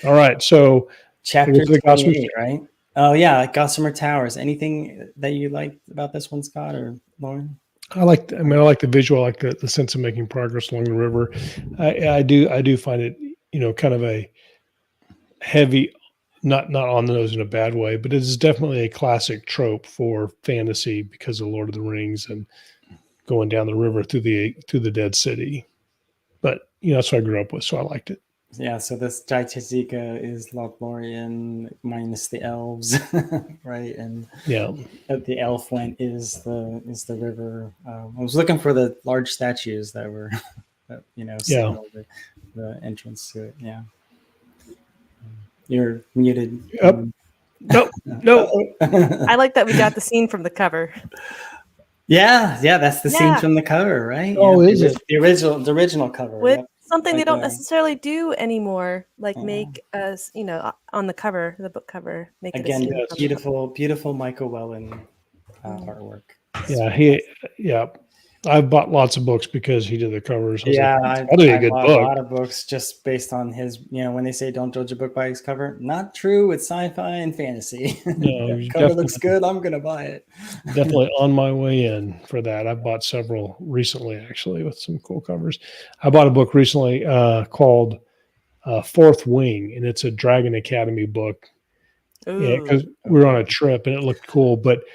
All right. So chapter 28, right? Oh yeah, like Gossamer Towers. Anything that you liked about this one, Scott or Lauren? I like the visual, I like the sense of making progress along the river. I do find it, kind of a heavy, not on the nose in a bad way, but it is definitely a classic trope for fantasy because of Lord of the Rings and going down the river through the Dead City. But that's what I grew up with, so I liked it. Yeah, so this Jaitazika is Lothlorien minus the elves, right? And the Elfwent is the river. I was looking for the large statues that were, signal the entrance to it. Yeah, you're muted. Yep. No. I like that we got the scene from the cover. Yeah, that's the scene from the cover, right? Oh, is it the original cover? With something they don't necessarily do anymore, like make us, on the cover, the book cover, make it again, a beautiful Michael Wellen artwork. Yeah, I've bought lots of books because he did the covers. I bought a lot of books just based on his. When they say don't judge a book by its cover, not true with sci-fi and fantasy. No, cover looks good, I'm gonna buy it. Definitely on my way in for that. I bought several recently, actually, with some cool covers. I bought a book recently called Fourth Wing, and it's a Dragon Academy book. Yeah, because we were on a trip and it looked cool, but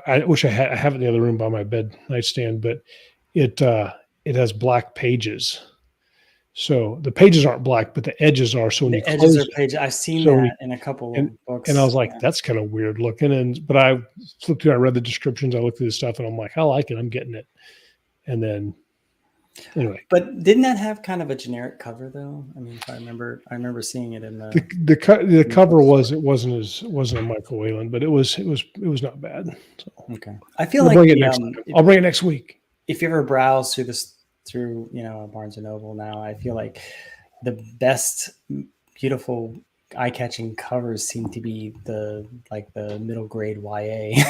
I wish I have it in the other room by my bed nightstand, but it has black pages. So the pages aren't black, but the edges are. So when the you edges close are pages. I've seen that in a couple of books. And I was like, that's kind of weird looking. But I flipped through, I read the descriptions, I looked through the stuff, and I'm like, I like it. I'm getting it. And then anyway. But didn't that have kind of a generic cover though? I mean, if I remember seeing it in the cover wasn't a Michael Whalen, but it was not bad. So okay. I feel I'll like I'll bring it next week. If you ever browse through Barnes and Noble now, I feel like the best beautiful eye-catching covers seem to be the middle grade YA.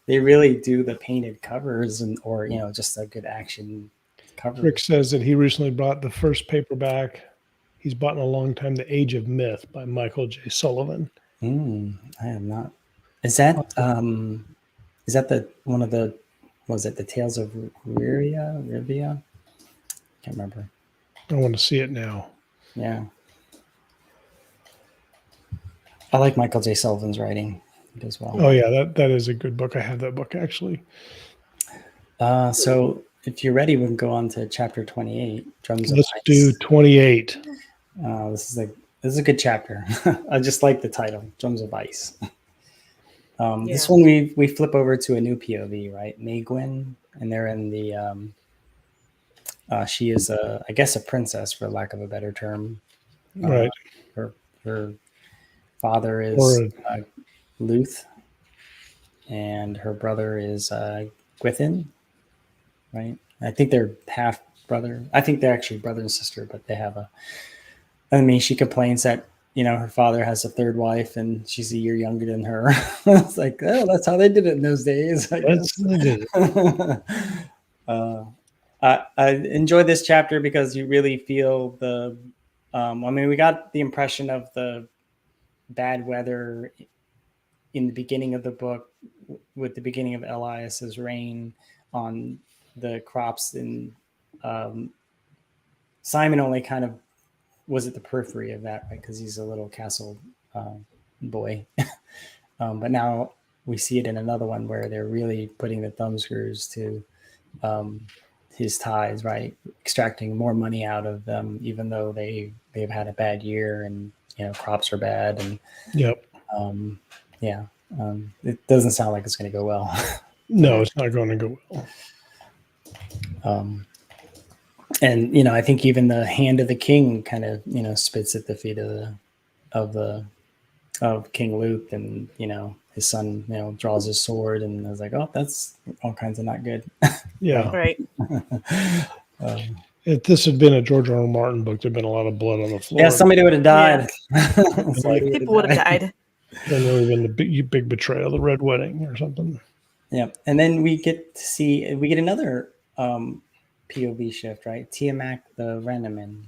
they really do the painted covers or just a good action cover. Rick says that he recently bought the first paperback he's bought in a long time, The Age of Myth by Michael J. Sullivan. I have not. Is that the one of the was it the Tales of Rivia? Can't remember. I want to see it now. Yeah. I like Michael J. Sullivan's writing as well. Oh yeah, that is a good book. I have that book actually. So if you're ready, we can go on to chapter 28. Drums of Let's Ice. do 28. This is a good chapter. I just like the title, Drums of Ice. This one we flip over to a new POV, right? Maegwyn, and they're in the she is I guess a princess for lack of a better term. Right. Her father is Luth, and her brother is Gwithin, right? I think they're half brother. I think they're actually brother and sister, but they have she complains that her father has a third wife and she's a year younger than her. It's like, oh, that's how they did it in those days. I enjoy this chapter because you really feel the. We got the impression of the bad weather in the beginning of the book with the beginning of Elias's reign on the crops, and Simon only kind of was at the periphery of that, right? Because he's a little castle boy. But now we see it in another one where they're really putting the thumb screws to his ties, right? Extracting more money out of them, even though they've had a bad year and crops are bad, and it doesn't sound like it's going to go well. No, it's not going to go well. And I think even the hand of the king kind of spits at the feet of of King Luke, and his son draws his sword, and I was like, oh, that's all kinds of not good. Yeah. Right. If this had been a George R. R. Martin book, there'd been a lot of blood on the floor. Yeah, somebody would have died. People would have died. Then there would have been the big betrayal, the Red Wedding or something. Yeah, and then we get another POV shift, right? Tiamat the Renaman.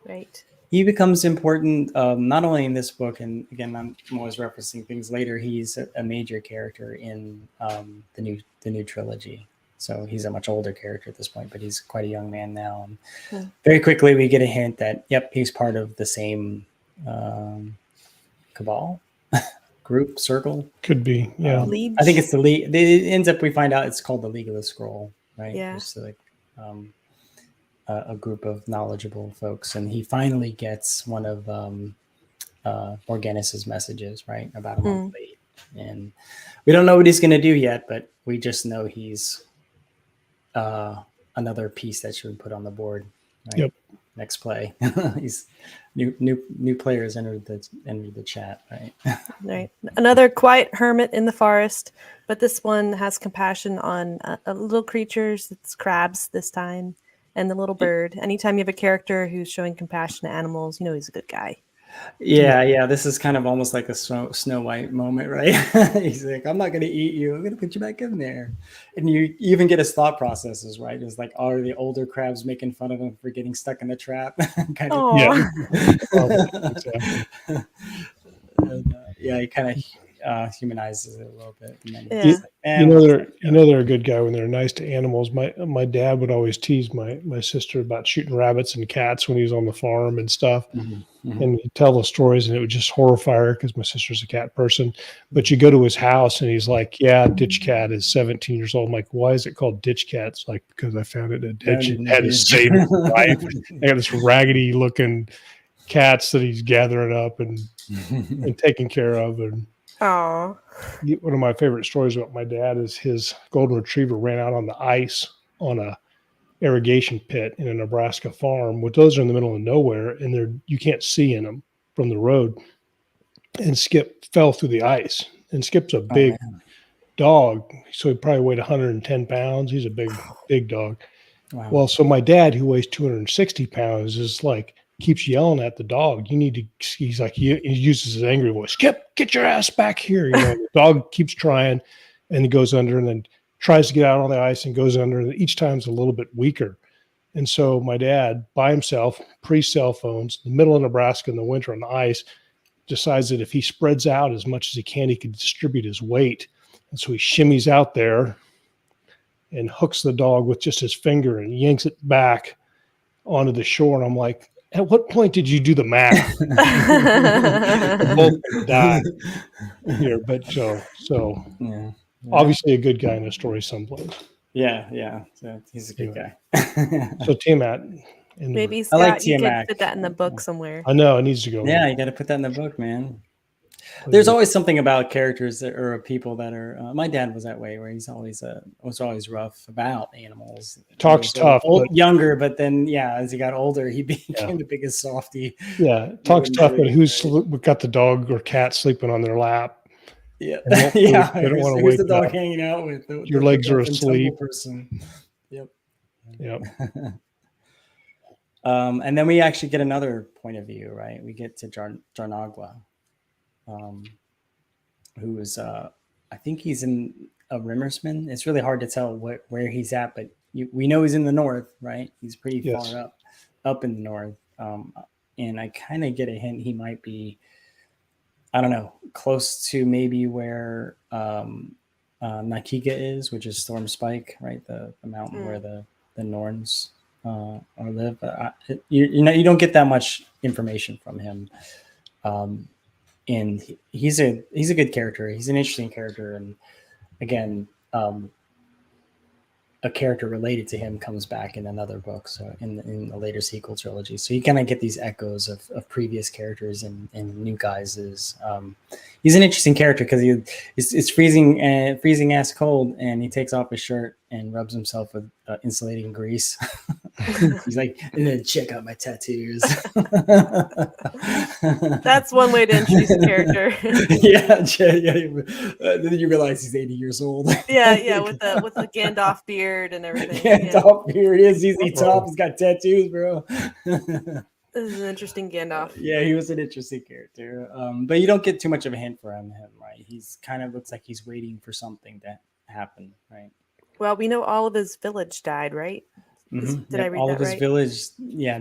Right. He becomes important not only in this book, and again, I'm always referencing things later. He's a major character in the new trilogy. So he's a much older character at this point, but he's quite a young man now. And very quickly, we get a hint that he's part of the same cabal, group, circle. Could be, yeah. I think it's the League. It ends up, we find out it's called the League of the Scroll, right? Yeah. Just like a group of knowledgeable folks, and he finally gets one of Morganus's messages, right, about a month late, and we don't know what he's going to do yet, but we just know he's another piece that should be put on the board. Right? Yep. Next play, he's new players entered the chat, right? Right. Another quiet hermit in the forest, but this one has compassion on little creatures. It's crabs this time, and the little bird. Anytime you have a character who's showing compassion to animals, he's a good guy. Yeah. This is kind of almost like a Snow White moment, right? He's like, I'm not going to eat you. I'm going to put you back in there. And you even get his thought processes, right? It's like, are the older crabs making fun of him for getting stuck in the trap? Kind of. Yeah. He kind of humanizes it a little bit. And then he's like, they're a good guy when they're nice to animals. My dad would always tease my sister about shooting rabbits and cats when he was on the farm and stuff. And he'd tell the stories, and it would just horrify her because my sister's a cat person. But you go to his house, and he's like, "Yeah, Ditch Cat is 17 years old." I'm like, "Why is it called Ditch Cat?" It's like, because I found it in a ditch and had to save his life. I got this raggedy looking cats that he's gathering up and taking care of. And one of my favorite stories about my dad is his golden retriever ran out on the ice on a irrigation pit in a Nebraska farm. Well, those are in the middle of nowhere, and you can't see in them from the road. And Skip fell through the ice. And Skip's a big dog, so he probably weighed 110 pounds. He's a big dog. Wow. Well, so my dad, who weighs 260 pounds, is like, keeps yelling at the dog. He's like, he uses his angry voice, Skip, get your ass back here. The dog keeps trying, and he goes under, and then tries to get out on the ice and goes under, and each time's a little bit weaker. And so my dad, by himself, pre-cell phones, in the middle of Nebraska in the winter on the ice, decides that if he spreads out as much as he can distribute his weight. And so he shimmies out there and hooks the dog with just his finger and yanks it back onto the shore. And I'm like, at what point did you do the math? Both die here, but so yeah. Obviously a good guy in a story someplace. Yeah. So he's a good guy. So Tiamat. Maybe Scott, you could put that in the book somewhere. I know it needs to go. Yeah, you got to put that in the book, man. There's always something about characters or people that are. My dad was that way, where he's always was always rough about animals. Talks tough, younger, but then as he got older, he became the biggest softy. Yeah, talks tough, but who's got the dog or cat sleeping on their lap? Yeah, they don't want to wake the dog up. hanging out with your legs are asleep. Person. Yep. And then we actually get another point of view, right? We get to Jarnagla, who is I think he's in a Rimmersman. It's really hard to tell where he's at, but we know he's in the north, right? He's pretty far up in the north, and I kind of get a hint he might be, I don't know, close to maybe where Nakiga is, which is Storm Spike, right? The mountain where the Norns live. You don't get that much information from him, and he's a good character. He's an interesting character, and again, a character related to him comes back in another book, so in the later sequel trilogy. So you kind of get these echoes of previous characters and new guises. He's an interesting character because it's freezing ass cold, and he takes off his shirt and rubs himself with insulating grease. He's like, and then check out my tattoos. That's one way to introduce a character. Yeah. Then you realize he's 80 years old. Yeah, with the Gandalf beard and everything. Gandalf beard is easy top. He's got tattoos, bro. This is an interesting Gandalf. Yeah, he was an interesting character. But you don't get too much of a hint from him, right? He's kind of looks like he's waiting for something to happen, right? Well, we know all of his village died, right? Did I read all that of his right? village,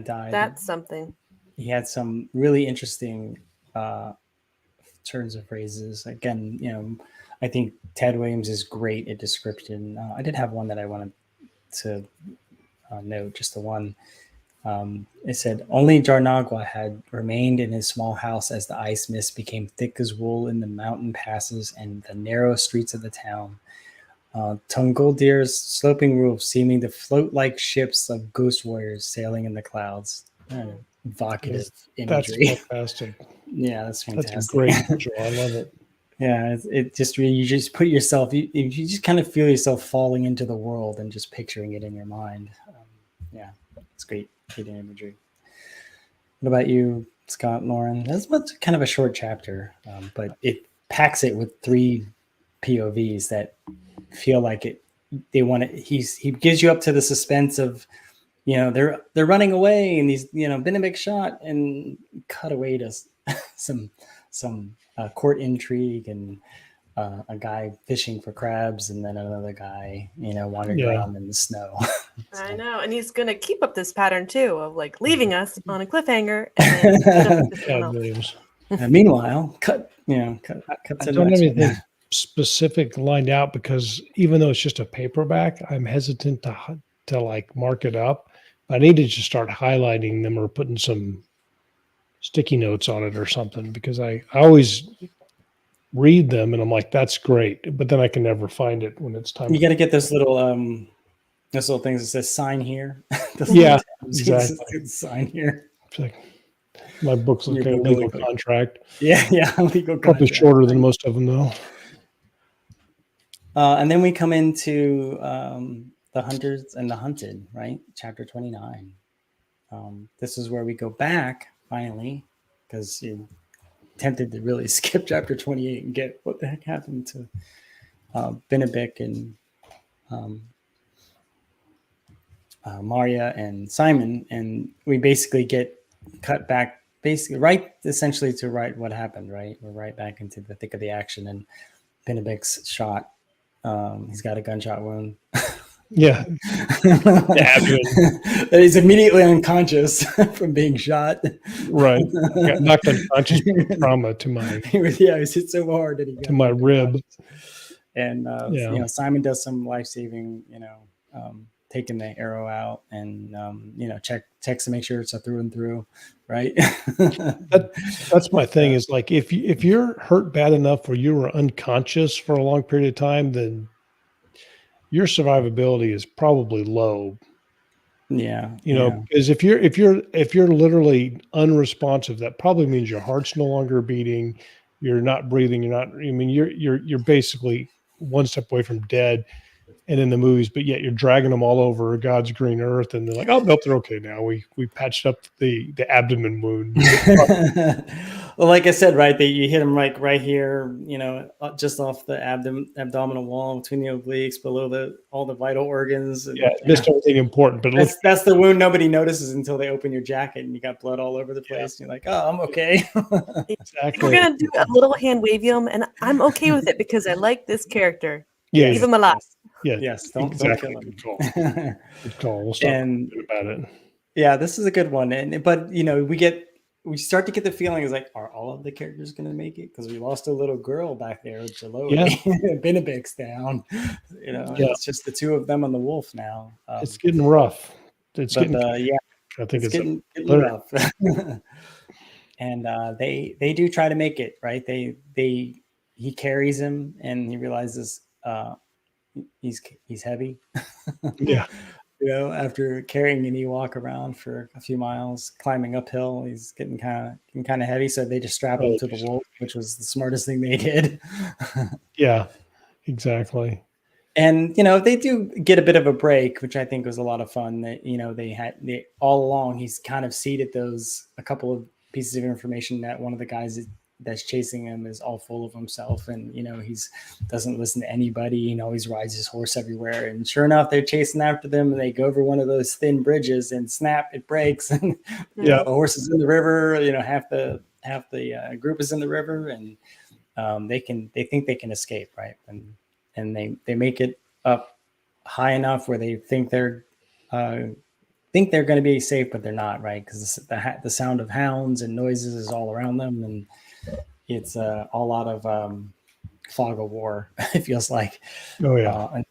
died. That's something. He had some really interesting turns of phrases. Again, I think Ted Williams is great at description. I did have one that I wanted to note, just the one. It said, only Jarnagua had remained in his small house as the ice mist became thick as wool in the mountain passes and the narrow streets of the town. Tunguldir's sloping roofs seeming to float like ships of ghost warriors sailing in the clouds. Evocative imagery. That's fantastic. Yeah, that's fantastic. That's a great visual. I love it. Yeah, it just really, you just put yourself, you just kind of feel yourself falling into the world and just picturing it in your mind. Yeah, it's great imagery. What about you, Scott, Lauren? That's kind of a short chapter, but it packs it with 3 POVs that feel like it. They want it. He gives you up to the suspense of, they're running away and these, been a big shot, and cut away to some court intrigue and a guy fishing for crabs, and then another guy, wandering around in the snow. I know, and he's gonna keep up this pattern too of like leaving us on a cliffhanger. And meanwhile, cut I don't have anything specific lined out because even though it's just a paperback, I'm hesitant to like mark it up. I need to just start highlighting them or putting some sticky notes on it or something, because I always read them and I'm like, that's great, but then I can never find it when it's time. You got to get those little things that says sign here. Yeah, exactly. Sign here. It's like my book's like a legal contract. Yeah, legal contract. Probably shorter than most of them though. And then we come into the Hunters and the Hunted, right? Chapter 29. This is where we go back finally, because you tempted to really skip chapter 28 and get what the heck happened to Benedict and Maria and Simon, and we basically get cut back essentially to what happened, right? We're right back into the thick of the action, and Benedict's shot. He's got a gunshot wound. Yeah. He's immediately unconscious from being shot. Right. Got knocked unconscious trauma to my. He was hit so hard that he got to my rib. And Simon does some life-saving, taking the arrow out and checks to make sure it's a through and through, right? That's my thing is like if you're hurt bad enough where you were unconscious for a long period of time, then your survivability is probably low. Yeah. Because if you're literally unresponsive, that probably means your heart's no longer beating, you're not breathing, you're basically one step away from dead. And in the movies, but yet you're dragging them all over God's green earth, and they're like, "Oh, nope, they're okay now. We patched up the abdomen wound." Well, like I said, right, you hit them right here, just off the abdominal wall between the obliques, below all the vital organs. And, missed everything important, but that's the wound nobody notices until they open your jacket and you got blood all over the place. And you're like, "Oh, I'm okay." Exactly. We're gonna do a little hand wavium, and I'm okay with it because I like this character. Yeah, leave him alive. Yeah. Yes. Don't kill him. Good call. We'll stop about it. Yeah, this is a good one. But we start to get the feeling is like, are all of the characters going to make it? Because we lost a little girl back there, Gelöe. Yeah. Benedict's down. It's just the two of them on the wolf now. It's getting rough. I think it's getting rough. And they do try to make it, right? He carries him and he realizes he's heavy. Yeah. After carrying an Ewok around for a few miles, climbing uphill, he's getting kind of heavy. So they just strap him to the wolf, which was the smartest thing they did. Yeah, exactly. And they do get a bit of a break, which I think was a lot of fun. That they all along he's kind of seeded a couple of pieces of information that one of the guys that's chasing him is all full of himself, and he's doesn't listen to anybody, and always rides his horse everywhere. And sure enough, they're chasing after them, and they go over one of those thin bridges, and snap, it breaks, and the horse is in the river. Half the group is in the river, and they think they can escape, right? And they make it up high enough where they think they're going to be safe, but they're not, right? Because the sound of hounds and noises is all around them, and it's a lot of fog of war. It feels like. Oh yeah.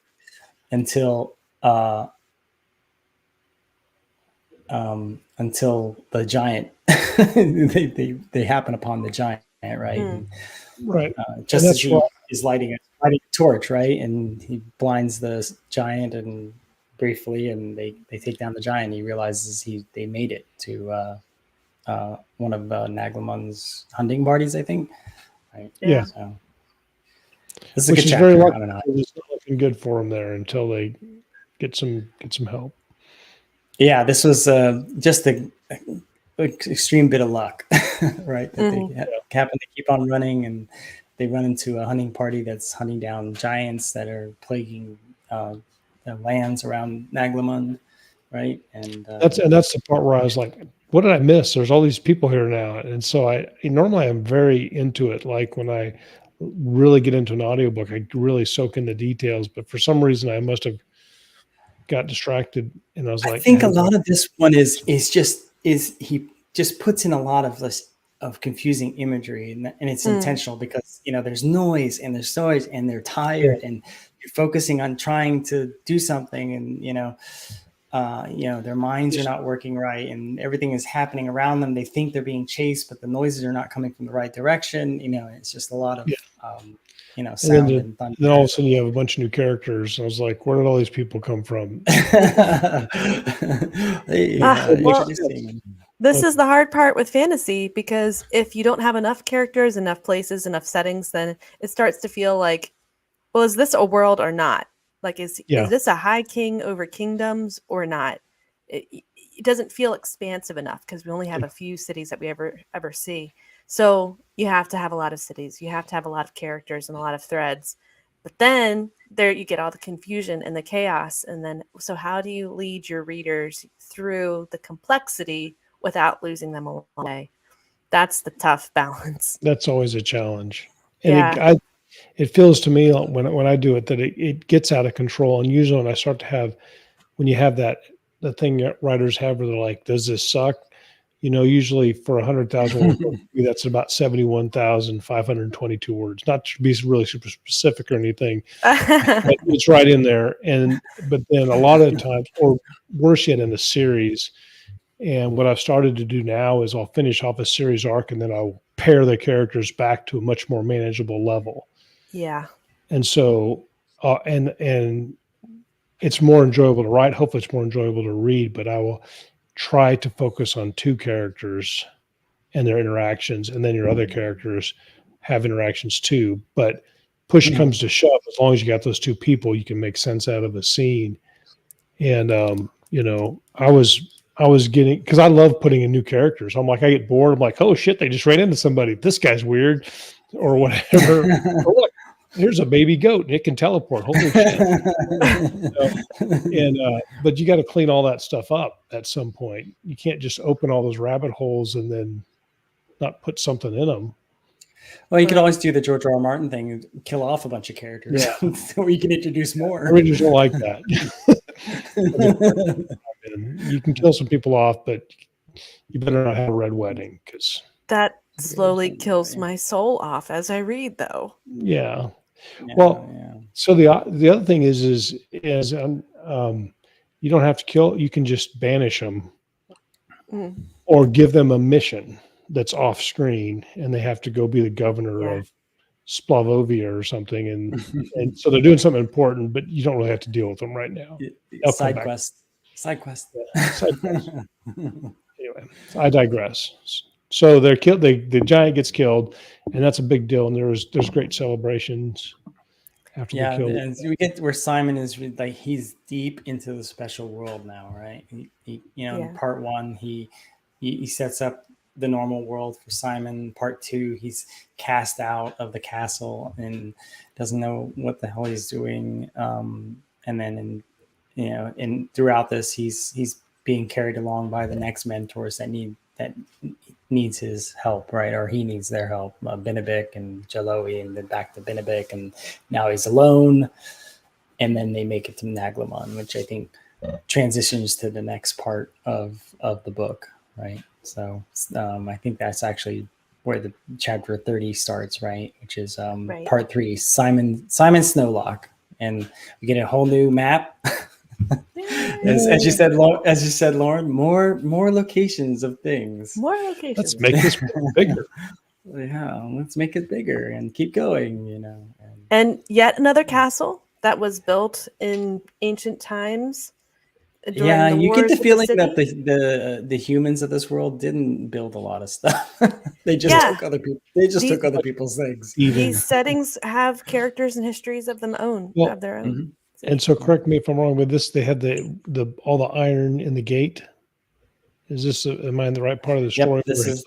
Until the giant, they happen upon the giant, right? Right. Just as he is lighting a torch, right? And he blinds the giant and briefly, and they take down the giant. He realizes they made it to one of Naglemon's hunting parties, I think. Right? Yeah. So, this is Which a good is chapter. very I lucky. don't know. It's not looking good for them there until they get some help. Yeah, this was just an extreme bit of luck, right? That they happen to keep on running, and they run into a hunting party that's hunting down giants that are plaguing the lands around Naglemon, right? And that's the part where I was like, what did I miss? There's all these people here now. And so normally I'm very into it. Like when I really get into an audiobook, I really soak in the details, but for some reason I must have got distracted, and I was like, I think a lot of this one is he just puts in a lot of confusing imagery, and it's intentional because there's noise and there's noise and they're tired and you're focusing on trying to do something, and their minds are not working right, and everything is happening around them. They think they're being chased, but the noises are not coming from the right direction. It's just a lot of sound and thunder. Then all of a sudden you have a bunch of new characters. I was like, where did all these people come from? This is the hard part with fantasy, because if you don't have enough characters, enough places, enough settings, then it starts to feel like, well, is this a world or not? Like, is this a high king over kingdoms or not? It doesn't feel expansive enough because we only have a few cities that we ever see. So you have to have a lot of cities. You have to have a lot of characters and a lot of threads. But then there you get all the confusion and the chaos. And then, so how do you lead your readers through the complexity without losing them along the way? That's the tough balance. That's always a challenge. And it feels to me when I do it that it gets out of control. And usually when I start to have, when you have the thing that writers have where they're like, does this suck? Usually for 100,000 words, that's about 71,522 words. Not to be really super specific or anything, but it's right in there. But then a lot of the times, or worse yet, in a series. And what I've started to do now is I'll finish off a series arc, and then I'll pare the characters back to a much more manageable level. Yeah. And so, and it's more enjoyable to write. Hopefully it's more enjoyable to read, but I will try to focus on two characters and their interactions, and then your other characters have interactions too. But push comes to shove, as long as you got those two people, you can make sense out of a scene. And I was getting, because I love putting in new characters. I'm like, I get bored. I'm like, oh shit, they just ran into somebody. This guy's weird, or whatever. Or look, here's a baby goat and it can teleport. Holy shit. But you got to clean all that stuff up at some point. You can't just open all those rabbit holes and then not put something in them. Well, you could always do the George R. R. Martin thing and kill off a bunch of characters, so you can introduce more. Readers don't like that. You can kill some people off, but you better not have a red wedding, because that slowly kills my soul off as I read, though. Yeah. So the other thing is you don't have to kill. You can just banish them, or give them a mission that's off screen, and they have to go be the governor of Splavovia or something, and so they're doing something important, but you don't really have to deal with them right now. Side quest. Anyway, I digress. So they're killed. The giant gets killed, and that's a big deal. And there's great celebrations. after Yeah, they killed. and we get where Simon is like he's deep into the special world now, right? In part 1, he sets up the normal world for Simon. Part 2, he's cast out of the castle and doesn't know what the hell he's doing. And then, throughout this, he's being carried along by the next mentors that needs his help, right? Or he needs their help. Benedict and Gelöe, and then back to Benedict, and now he's alone. And then they make it to Naglamon, which I think transitions to the next part of the book, right? So I think that's actually where the chapter 30 starts, right? Which is part 3, Simon Snowlock, and we get a whole new map. As you said, Lauren, more locations of things. More locations. Let's make this bigger. Yeah, let's make it bigger and keep going. And yet another castle that was built in ancient times. Yeah, you get the feeling city. that the humans of this world didn't build a lot of stuff. They just took other people. They just took other people's things. These settings have characters and histories of their own. Mm-hmm. And so, correct me if I'm wrong with this. They had all the iron in the gate. Is this? Am I in the right part of the story? Yep, this is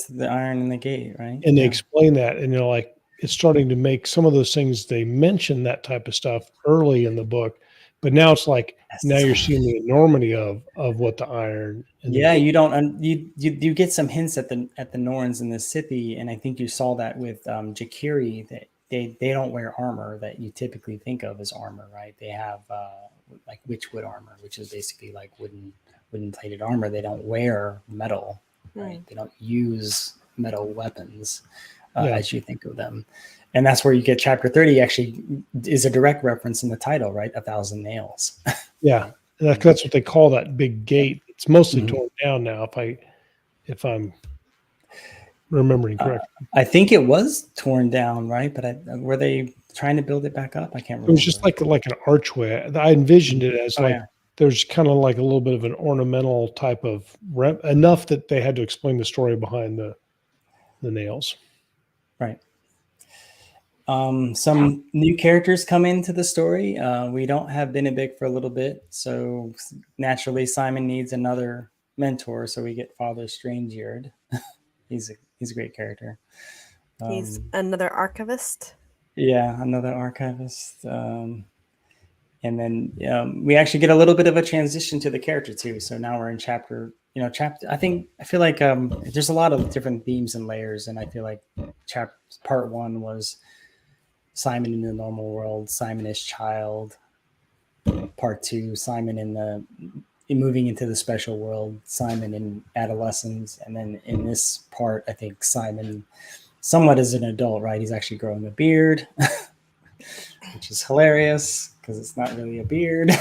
the iron in the gate, right? And they explain that, and like it's starting to make some of those things. They mention that type of stuff early in the book, but now it's like now you're seeing the enormity of what the iron. You don't you get some hints at the Norns in the city, and I think you saw that with Jakiri that. They don't wear armor that you typically think of as armor, right? They have like witchwood armor, which is basically like wooden plated armor. They don't wear metal, right? They don't use metal weapons as you think of them. And that's where you get chapter 30 actually is a direct reference in the title, right? 1,000 nails. Yeah, that's what they call that big gate. It's mostly torn down now. If I'm remembering correctly. I think it was torn down, right? But were they trying to build it back up? I can't remember. It was just like an archway. I envisioned it as there's kind of like a little bit of an ornamental type of enough that they had to explain the story behind the nails. Right. Some new characters come into the story. We don't have Benedict for a little bit, so naturally Simon needs another mentor. So we get Father Strangeard. He's a great character. He's another archivist. Yeah, another archivist. And then we actually get a little bit of a transition to the character too. So now we're in chapter. I feel like there's a lot of different themes and layers, and I feel like part 1 was Simon in the normal world, Simon as child. Part 2, Simon in moving into the special world, Simon in adolescence, and then in this part, I think Simon somewhat as an adult, right? He's actually growing a beard, which is hilarious because it's not really a beard.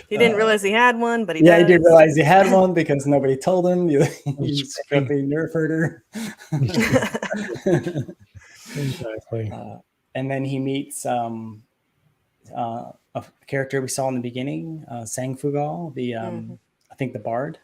He didn't realize he had one, but he does. he did realize he had one because nobody told him. He's a nerf herder. Exactly. And then he meets a character we saw in the beginning, Sangfugal, I think the bard.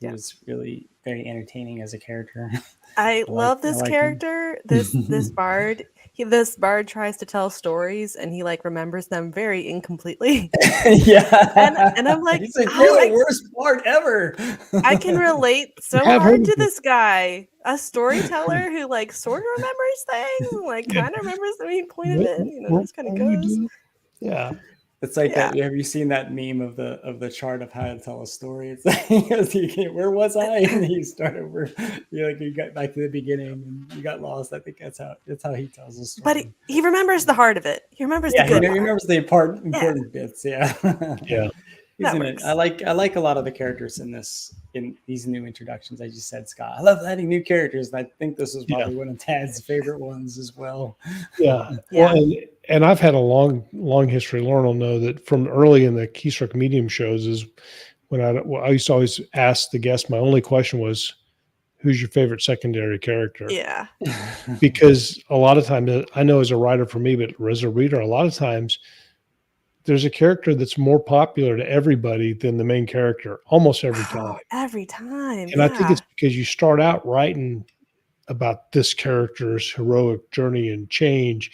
He was really very entertaining as a character. I love this character. This bard. This bard tries to tell stories, and he remembers them very incompletely. And I'm like, he's like, you're the worst bard ever. I can relate so hard to this guy, a storyteller who sort of remembers things, kind of remembers the main point of it. Just kind of goes. Yeah. It's like that. Have you seen that meme of the chart of how to tell a story? It's like, where was I? And you start over. You got back to the beginning and you got lost. I think that's how he tells a story. But he remembers the heart of it. He remembers the good. He remembers the important bits. Yeah. Yeah. I like a lot of the characters in these new introductions. As you said, Scott, I love adding new characters, and I think this was probably one of Tad's favorite ones as well. Yeah. Well, and I've had a long history. Lauren will know that from early in the Keystroke Medium shows is when I used to always ask the guest. My only question was, "Who's your favorite secondary character?" Yeah. Because a lot of times, I know as a writer for me, but as a reader, a lot of times there's a character that's more popular to everybody than the main character almost every time. Every time. And I think it's because you start out writing about this character's heroic journey and change,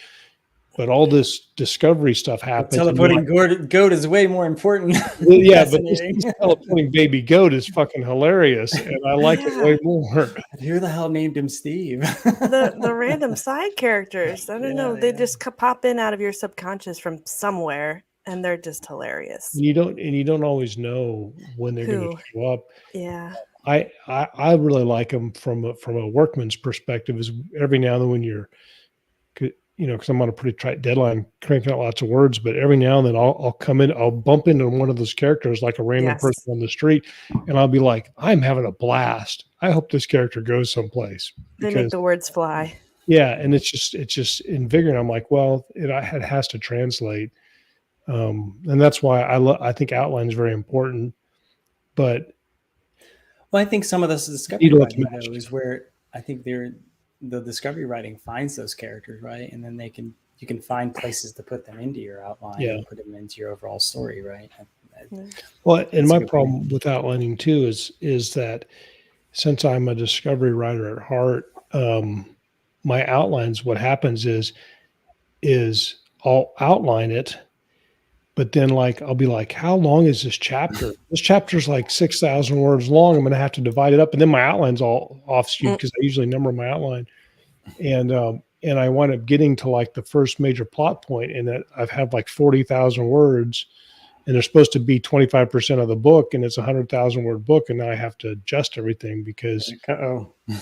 but all this discovery stuff happens. Teleporting goat is way more important. Yeah, but this teleporting baby goat is fucking hilarious, and I like it way more. Who the hell named him Steve? the random side characters. I don't know. They just pop in out of your subconscious from somewhere, and they're just hilarious. You don't always know when they're going to show up. Yeah. I really like them from a workman's perspective. Is every now and then when you're, because I'm on a pretty tight deadline, cranking out lots of words, but every now and then I'll come in, I'll bump into one of those characters like a random person on the street, and I'll be like, I'm having a blast. I hope this character goes someplace. They make the words fly. Yeah, and it's just invigorating. I'm like, well, it has to translate, and that's why I think outline is very important, but. Well, I think some of this discovery writing though is where I think the discovery writing finds those characters, right? And then you can find places to put them into your outline and put them into your overall story, right? Well, and my problem with outlining too is that since I'm a discovery writer at heart, my outlines, what happens is I'll outline it. But then, I'll be like, how long is this chapter? This chapter's like 6,000 words long. I'm going to have to divide it up. And then my outline's all offshoot because I usually number my outline. And I wind up getting to the first major plot point, and that I've had 40,000 words, and they're supposed to be 25% of the book, and it's a 100,000 word book. And now I have to adjust everything because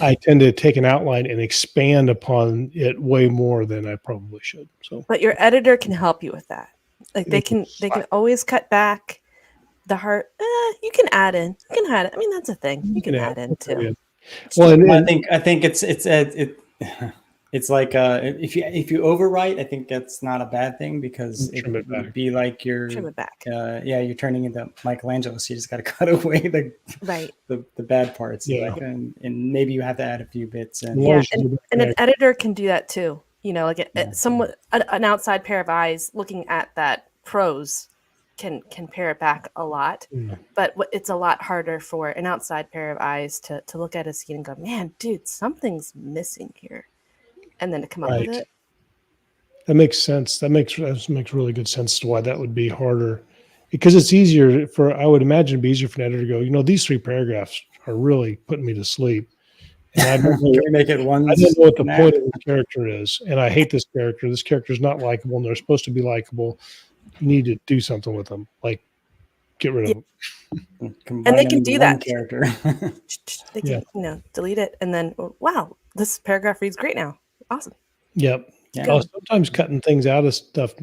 I tend to take an outline and expand upon it way more than I probably should. So, but your editor can help you with that. They can always cut back the heart. You can add in. You can add it. I mean, that's a thing. You can add in too. Well, I think it's like if you overwrite, I think that's not a bad thing because it would be like you're trim it back. You're turning into Michelangelo, so you just got to cut away the bad parts. Yeah. And maybe you have to add a few bits. And an editor can do that too. An outside pair of eyes looking at that prose can pare it back a lot, but it's a lot harder for an outside pair of eyes to look at a scene and go, man, dude, something's missing here, and then to come up with it. That makes sense. That makes really good sense to why that would be harder, because it's easier I would imagine it'd be easier for an editor to go, these 3 paragraphs are really putting me to sleep. And I don't know what the point of this character is, and I hate this character. This character is not likable, and they're supposed to be likable. You need to do something with them, get rid of them. And they can do that. Character. They can, delete it, and then wow, this paragraph reads great now. Awesome. Yep. Yeah. Sometimes cutting things out of stuff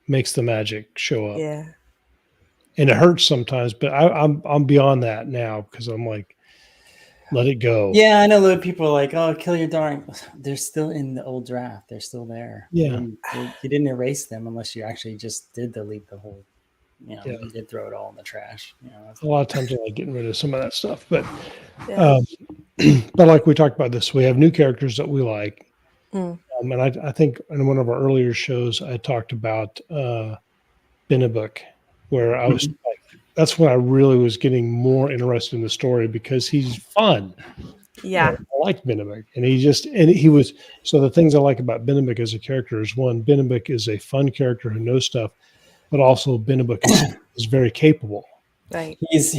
makes the magic show up. Yeah. And it hurts sometimes, but I'm beyond that now because I'm like, let it go. Yeah, I know that people are like, oh, kill your darling. They're still in the old draft. They're still there. Yeah. You didn't erase them unless you actually just did delete the whole, you did throw it all in the trash. A lot of times I like getting rid of some of that stuff. But but like we talked about this, we have new characters that we like. And I think in one of our earlier shows, I talked about Benebook, where I was that's when I really was getting more interested in the story because he's fun. Yeah. I like Benebook. And he was, so the things I like about Benebook as a character is one, Benebook is a fun character who knows stuff, but also Benebook is very capable. Right. He's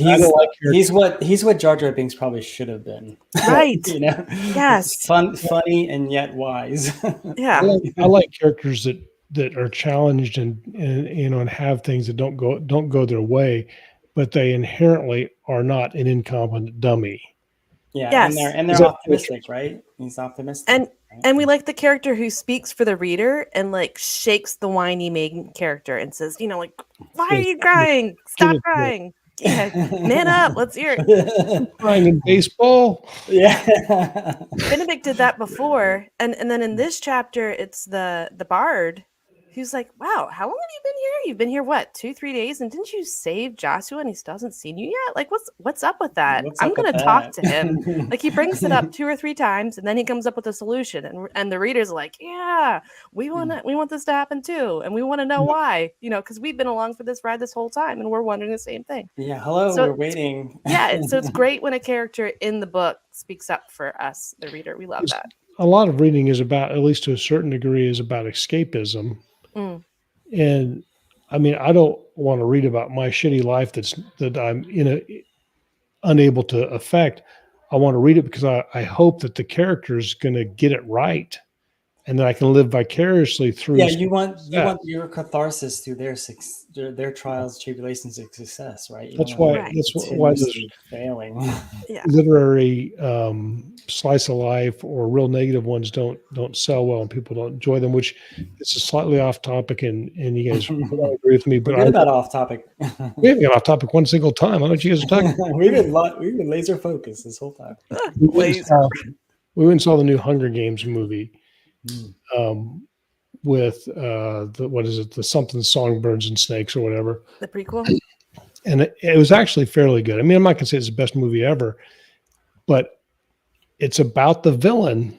what Jar Jar Binks probably should have been. Right. Yes. Funny and yet wise. Yeah. I like characters that are challenged and have things that don't go their way, but they inherently are not an incompetent dummy. Yeah, yes. and they're optimistic, right? He's optimistic. And we like the character who speaks for the reader and shakes the whiny main character and says, why are you crying? Stop crying. Yeah, man up. Let's hear it. Crying in baseball. Yeah. Benedict did that before. And then in this chapter, it's the bard who's like, wow, how long have you been here? You've been here, what, 2-3 days? And didn't you save Joshua and he still hasn't seen you yet? What's up with that? I'm going to talk to him. He brings it up 2 or 3 times and then he comes up with a solution. And the reader's like, yeah, we want this to happen too. And we want to know why, because we've been along for this ride this whole time and we're wondering the same thing. Yeah. Hello, we're waiting. Yeah. So it's great when a character in the book speaks up for us, the reader. We love that. a lot of reading is about, at least to a certain degree, is about escapism. Mm. And I mean, I don't want to read about my shitty life that I'm unable to affect. I want to read it because I hope that the character is going to get it right, and that I can live vicariously through. Yeah, you want your catharsis through their trials, tribulations, and success, right? You That's don't want why. to That's why continuously failing. Yeah. literary slice of life or real negative ones don't sell well, and people don't enjoy them. Which is a slightly off topic, and you guys don't agree with me. But We're good about off topic. we haven't got off topic one single time. I don't know what you guys are talking about. We've been laser focused this whole time. We went and saw the new Hunger Games movie. With the something songbirds and snakes or whatever, The prequel. And it was actually fairly good. I mean, I'm not gonna say it's the best movie ever, but it's about the villain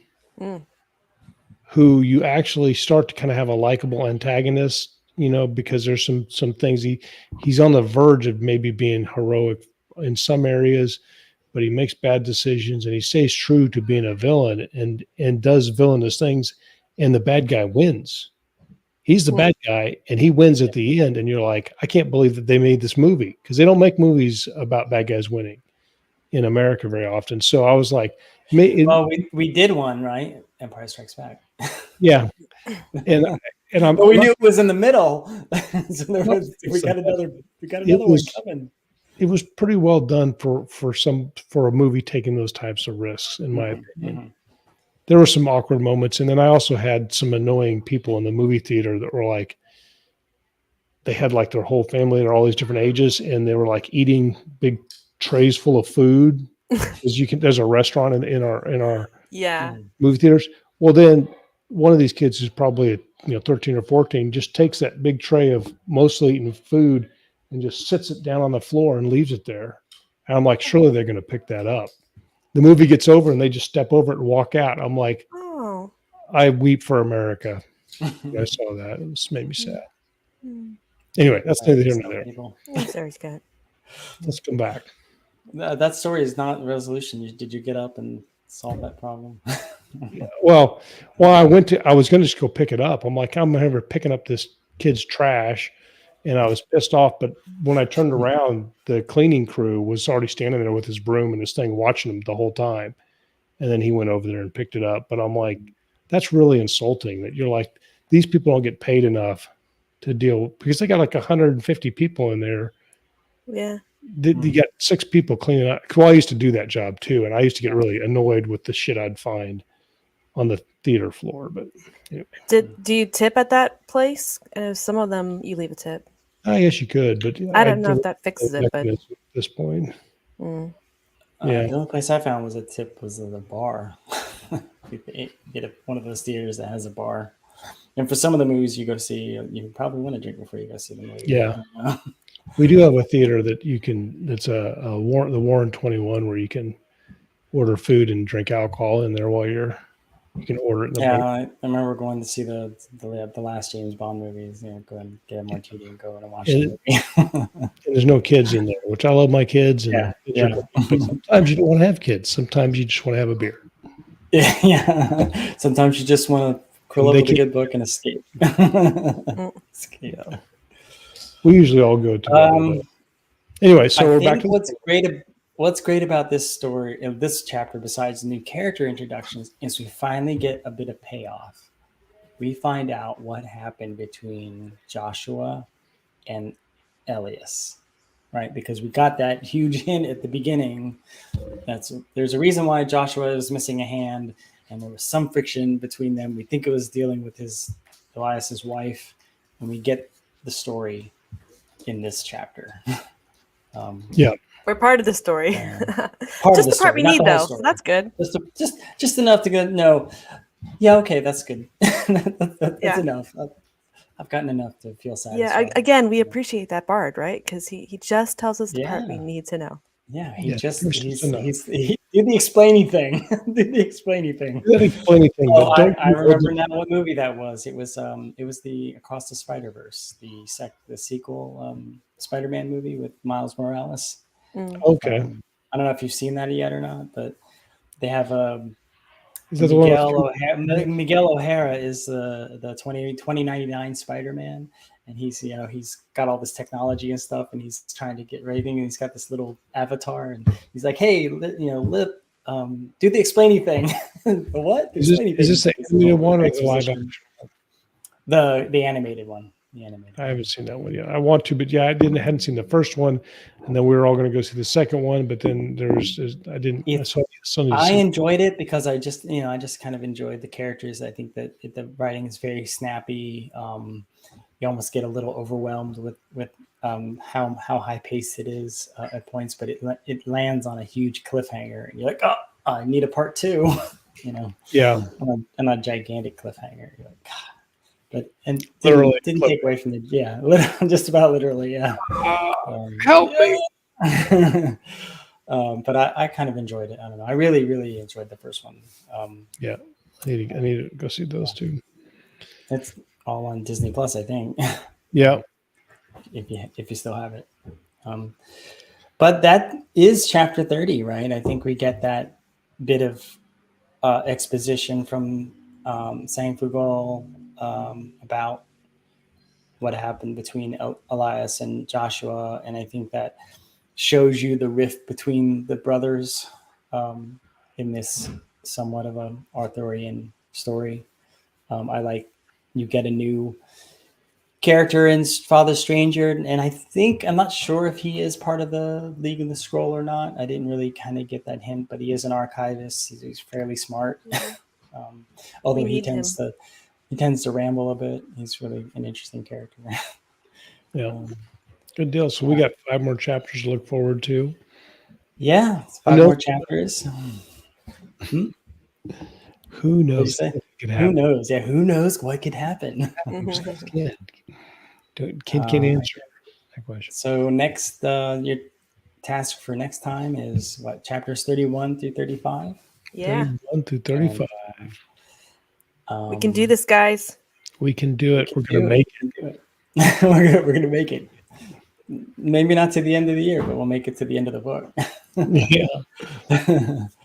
who you actually start to kind of have a likable antagonist, because there's some things he's on the verge of maybe being heroic in some areas, but he makes bad decisions and he stays true to being a villain and does villainous things. And the bad guy wins. He's the bad guy and he wins at the end. And you're like, I can't believe that they made this movie, because they don't make movies about bad guys winning in America very often. So I was like, well, we did one, right? Empire Strikes Back. Yeah. And but we knew it was in the middle. So we got another one coming. It was pretty well done for a movie taking those types of risks, in my opinion. Mm-hmm. There were some awkward moments. And then I also had some annoying people in the movie theater that were like, they had like their whole family, they're all these different ages, and they were like eating big trays full of food. There's a restaurant in our movie theaters. Well, then one of these kids who's probably 13 or 14 just takes that big tray of mostly eaten food and just sits it down on the floor and leaves it there. And I'm like, surely they're going to pick that up. The movie gets over and they just step over it and walk out. I'm like, oh, I weep for America. I saw that. It just made me sad. Anyway, that's neither here nor there. That's always good. Let's come back. That story is not resolution. Did you get up and solve that problem? Well, I was going to just go pick it up. I'm like, I'm never picking up this kid's trash. And I was pissed off, but when I turned around, the cleaning crew was already standing there with his broom and his thing, watching him the whole time. And then he went over there and picked it up. But I'm like, that's really insulting that you're like, these people don't get paid enough to deal, because they got like 150 people in there. Yeah. You got 6 people cleaning up. Well, I used to do that job too. And I used to get really annoyed with the shit I'd find on the theater floor. But anyway. Do you tip at that place? Some of them you leave a tip. I guess you could, but I don't know if that fixes it. But at this point, the only place I found was a tip was at a bar. You get one of those theaters that has a bar, and for some of the movies you go see, you probably want to drink before you go see the movie. Yeah, we do have a theater that you can. It's the Warren 21, where you can order food and drink alcohol in there while you can order it. I remember going to see the last James Bond movies. Go and get a martini and go and watch the movie. And there's no kids in there, which I love my kids. And sometimes you don't want to have kids. Sometimes you just want to have a beer. Yeah. Sometimes you just want to curl up with a good book and escape. We usually all go together. Anyway, so we're back to what's great about this story, this chapter, besides new character introductions, is we finally get a bit of payoff. We find out what happened between Joshua and Elias, right? Because we got that huge hint at the beginning. There's a reason why Joshua was missing a hand, and there was some friction between them. We think it was dealing with Elias's wife, and we get the story in this chapter. We're part of the story. Just the part we need, though. So that's good. Just enough to go. No, yeah, okay, that's good. That's enough. I've gotten enough to feel satisfied. Yeah, again, we appreciate that Bard, right? Because he just tells us the part we need to know. Yeah, he did the explaining thing. I remember now what movie that was. It was the Across the Spider-Verse, the sequel Spider-Man movie with Miles Morales. Okay. I don't know if you've seen that yet or not, but they have Is that the one? Miguel O'Hara is the 2099 Spider-Man, and he's got all this technology and stuff, and he's trying to get everything, and he's got this little avatar, and he's like, "Hey, do the explainy thing." The what? Is this the animated one or the live action? The animated one. The animated. I haven't seen that one yet. I want to, but yeah, hadn't seen the first one, and then we were all going to go see the second one, but then I didn't. I enjoyed it because I just kind of enjoyed the characters. I think that the writing is very snappy. You almost get a little overwhelmed with how high paced it is at points, but it lands on a huge cliffhanger, and you're like, oh, I need a part 2. Yeah, on a gigantic cliffhanger. You're like, God. But didn't take away from just about literally, yeah. Help me. But I kind of enjoyed it. I don't know. I really, really enjoyed the first one. Yeah, I need to go see those two. It's all on Disney Plus, I think. Yeah, if you still have it. But that is chapter 30, right? I think we get that bit of exposition from Sangfugal about what happened between Elias and Joshua, and I think that shows you the rift between the brothers in this somewhat of an Arthurian story. You get a new character in Father Stranger, and I'm not sure if he is part of the League of the Scroll or not. I didn't really kind of get that hint, but he is an archivist. He's fairly smart, although he tends to ramble a bit. He's really an interesting character. Yeah, good deal. So we got 5 more chapters to look forward to. Yeah, 5 more chapters. Who knows? Who knows? Yeah, who knows what could happen? Can't answer that question. So next, your task for next time is what? Chapters 31 through 35. Yeah, 31 through 35. We can do this, guys. We can do it. We're going to make it. We're going to make it. Maybe not to the end of the year, but we'll make it to the end of the book. Yeah,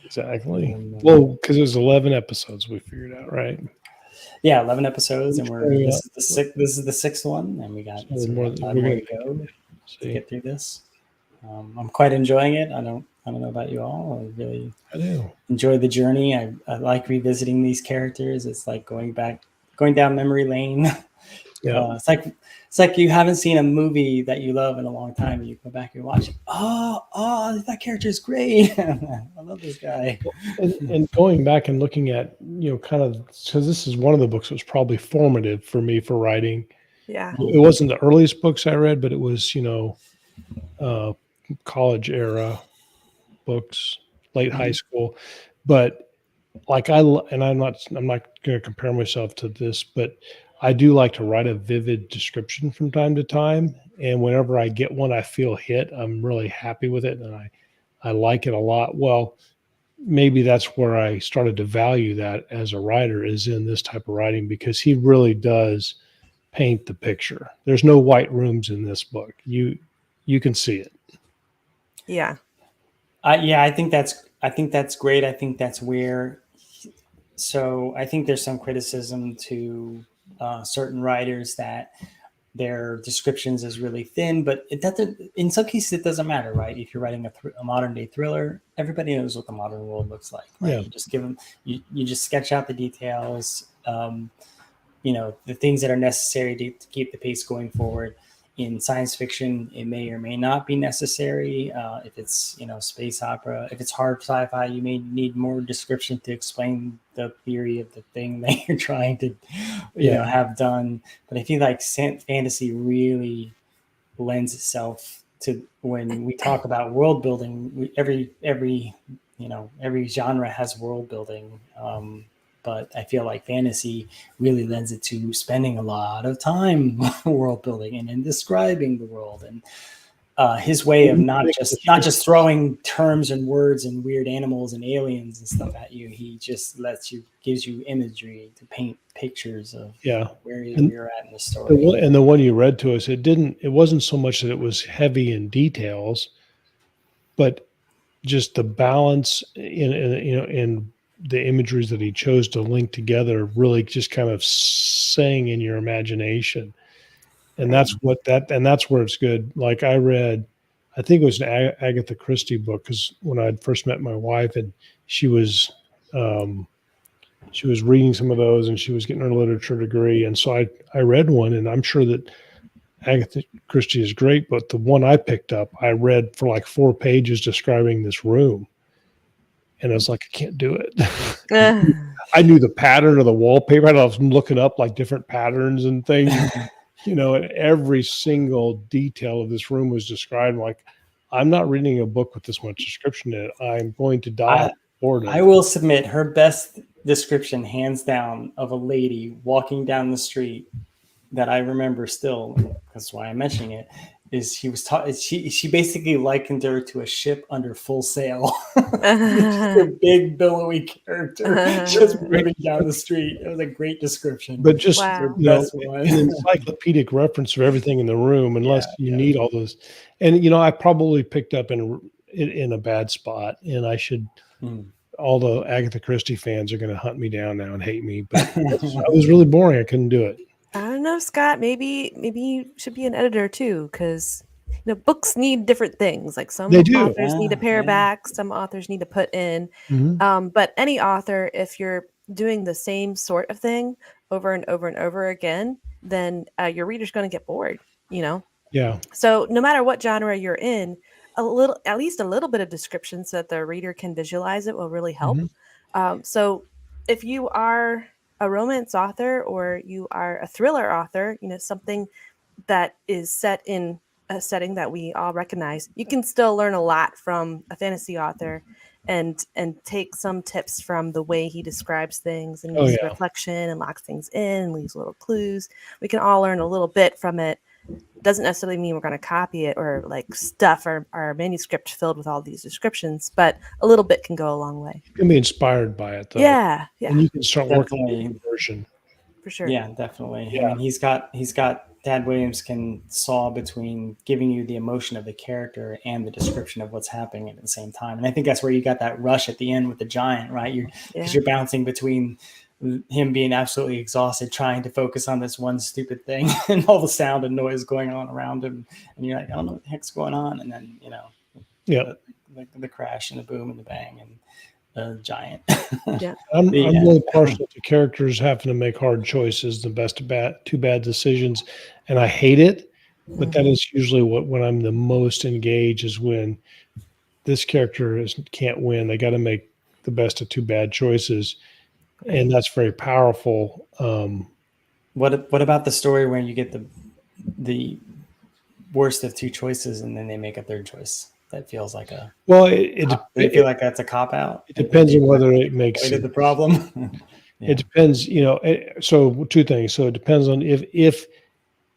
exactly. Well, because it was 11 episodes we figured out, right? Yeah, 11 episodes, and this is the 6th one, and we got more to go to get through this. I'm quite enjoying it. I don't know about you all. I do enjoy the journey. I like revisiting these characters. It's like going down memory lane. Yeah, it's like you haven't seen a movie that you love in a long time, and you go back and watch it. Oh, that character is great. I love this guy. And going back and looking at kind of, because this is one of the books that was probably formative for me for writing. Yeah, it wasn't the earliest books I read, but it was college era books, late high school. But I'm not going to compare myself to this, but I do like to write a vivid description from time to time. And whenever I get one I feel hit, I'm really happy with it, and I like it a lot. Well, maybe that's where I started to value that as a writer, is in this type of writing, because he really does paint the picture. There's no white rooms in this book. You can see it. Yeah. I think that's great. I think that's where. So I think there's some criticism to certain writers that their descriptions is really thin, but in some cases it doesn't matter, right? If you're writing a modern day thriller, everybody knows what the modern world looks like. Right? Yeah. You just give them, you just sketch out the details, the things that are necessary to keep the pace going forward. In science fiction, it may or may not be necessary. If it's space opera, if it's hard sci-fi, you may need more description to explain the theory of the thing that you're trying to have done. But I feel like fantasy really lends itself to, when we talk about world building, every genre has world building. But I feel like fantasy really lends it to spending a lot of time world building and in describing the world, and his way of not just throwing terms and words and weird animals and aliens and stuff at you. He just gives you imagery to paint pictures of where you're at in the story. And the one you read to us, it wasn't so much that it was heavy in details, but just the balance in the imageries that he chose to link together really just kind of sang in your imagination. And that's that's where it's good. Like I read, I think it was an Agatha Christie book, because when I first met my wife, and she was reading some of those, and she was getting her literature degree. And so I read one, and I'm sure that Agatha Christie is great, but the one I picked up, I read for like 4 pages describing this room. And I was like, I can't do it. I knew the pattern of the wallpaper. I was looking up like different patterns and things, and every single detail of this room was described. I'm like, I'm not reading a book with this much description in it. I'm going to die of boredom. I will submit her best description, hands down, of a lady walking down the street that I remember still, that's why I'm mentioning it, is she basically likened her to a ship under full sail. A big billowy character just moving down the street. It was a great description. But just an encyclopedic reference of everything in the room, unless you need all those. And I probably picked up in a bad spot, and I should. All the Agatha Christie fans are going to hunt me down now and hate me. But it was really boring. I couldn't do it. I don't know, Scott. Maybe you should be an editor too, because books need different things. Like some authors need to pare back, some authors need to put in. But any author, if you're doing the same sort of thing over and over and over again, then your reader's going to get bored. Yeah. So no matter what genre you're in, at least a little bit of description so that the reader can visualize it will really help. So if you are a romance author or you are a thriller author, something that is set in a setting that we all recognize, you can still learn a lot from a fantasy author and take some tips from the way he describes things and his reflection and locks things in and leaves little clues. We can all learn a little bit from it. Doesn't necessarily mean we're going to copy it or like stuff our manuscript filled with all these descriptions, but a little bit can go a long way. You can be inspired by it, though. Yeah. And you can start working on the version. For sure. Yeah, definitely. Yeah. I mean, he's got Dad Williams can saw between giving you the emotion of the character and the description of what's happening at the same time. And I think that's where you got that rush at the end with the giant, right? Because you're bouncing between him being absolutely exhausted trying to focus on this one stupid thing and all the sound and noise going on around him, and you're like, I don't know what the heck's going on, and then the crash and the boom and the bang and the giant. I'm really partial to characters having to make hard choices, the best of two bad decisions, and I hate it, but that is usually when I'm the most engaged, is when this character can't win. They got to make the best of two bad choices. And that's very powerful. What about the story where you get the worst of two choices and then they make a third choice? That feels like a I feel like that's a cop out. It depends on whether it makes sense. The problem. It depends, so 2 things. So it depends on if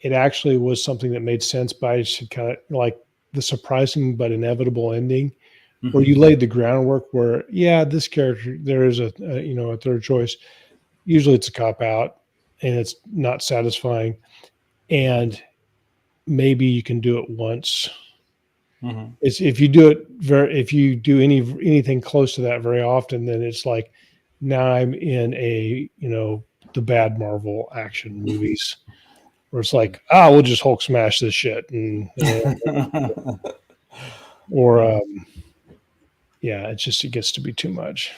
it actually was something that made sense, but I should kind of like the surprising but inevitable ending. Where you laid the groundwork where, this character, there is a third choice. Usually it's a cop out and it's not satisfying. And maybe you can do it once. It's if you do it if you do anything close to that very often, then it's like, now I'm in the bad Marvel action movies where it's like, we'll just Hulk smash this shit. It gets to be too much.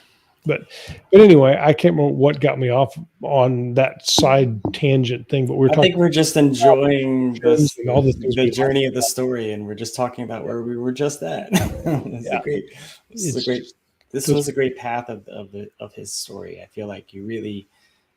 But anyway, I can't remember what got me off on that side tangent thing. But I think we're just enjoying the journey of the story, and we're just talking about where we were just at. This was a great path of his story. I feel like you really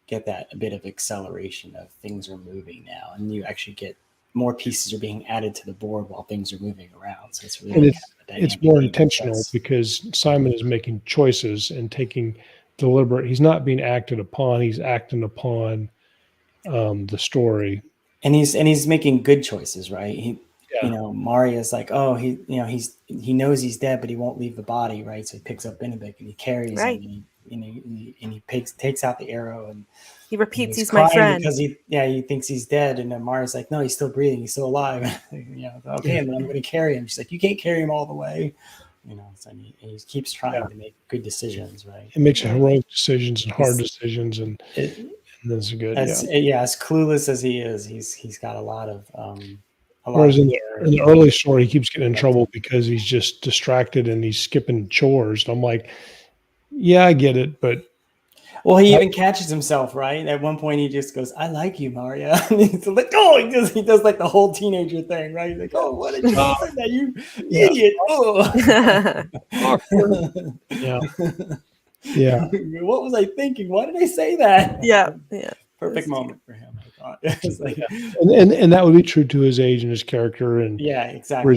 get that a bit of acceleration of things are moving now, and you actually get more pieces are being added to the board while things are moving around. So it's really it's more intentional because Simon is making choices and taking deliberate. He's not being acted upon. He's acting upon the story, and he's making good choices, right? Maria's like, he knows he's dead, but he won't leave the body, right? So he picks up Benedict and he carries him, and he takes out the arrow, and he repeats, he's my friend, because he thinks he's dead, and then Maria's like, no, he's still breathing, he's still alive. And then I'm going to carry him. She's like, you can't carry him all the way. So he keeps trying to make good decisions, right? He makes heroic decisions and hard decisions, and that's good. As clueless as he is, he's got a lot of Whereas in the early story, he keeps getting in trouble because he's just distracted and he's skipping chores. And I'm like, yeah, I get it, but well, he even catches himself, right? At one point, he just goes, "I like you, Mario." And he's like, "Oh," he does like the whole teenager thing, right? He's like, "Oh, what did you say that, you idiot?" Oh, yeah. What was I thinking? Why did I say that? Yeah. Perfect moment for him, I thought. It's like, and that would be true to his age and his character, and exactly.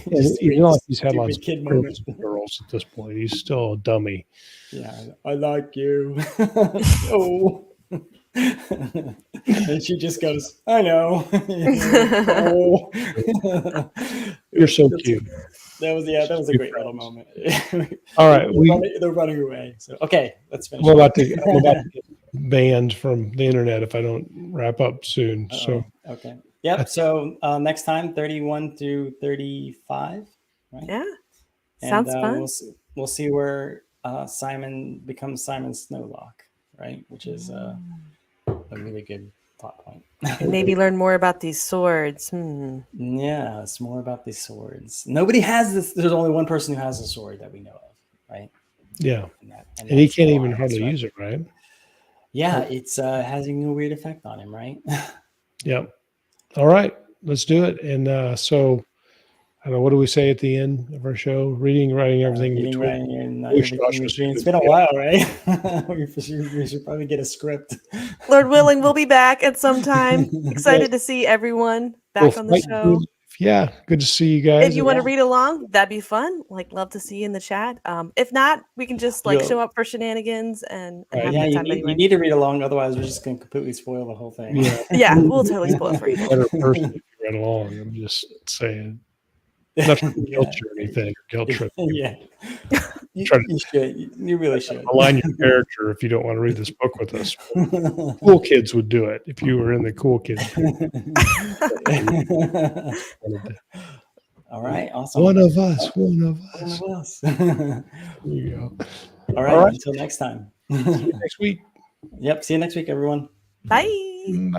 It's not like he's had lots of girls at this point. He's still a dummy. Yeah, I like you. Oh. And she just goes, I know. Oh. You're so cute. That was a great little moment. All right. They're running away. So okay, let's finish. I'm about to get banned from the internet if I don't wrap up soon. So okay. Yep. So next time, 31 through 35, right? Yeah. And, sounds fun. We'll see where Simon becomes Simon Snowlock, right? Which is a really good plot point. And maybe learn more about these swords. Yeah, it's more about these swords. Nobody has this. There's only one person who has a sword that we know of, right? Yeah. And he can't even hardly use it, right? Yeah, it's having a weird effect on him, right? Yep. All right, let's do it. And so, I don't know, what do we say at the end of our show? Reading, writing, everything between. It's been a while, right? we should probably get a script. Lord willing, we'll be back at some time. Excited to see everyone back on the show. Yeah, good to see you guys. If you want to read along, that'd be fun. Love to see you in the chat. If not, we can just show up for shenanigans and have a good time you need to read along, otherwise we're just going to completely spoil the whole thing. Yeah, we'll totally spoil it for you. Better person if you read along. I'm just saying. Nothing guilt or anything, or guilt trip. Yeah. You really should. Align your character if you don't want to read this book with us. Cool kids would do it if you were in the cool kids. All right, awesome. One of us. There you go. All right, until next time. See you next week. Yep, see you next week, everyone. Bye. Bye.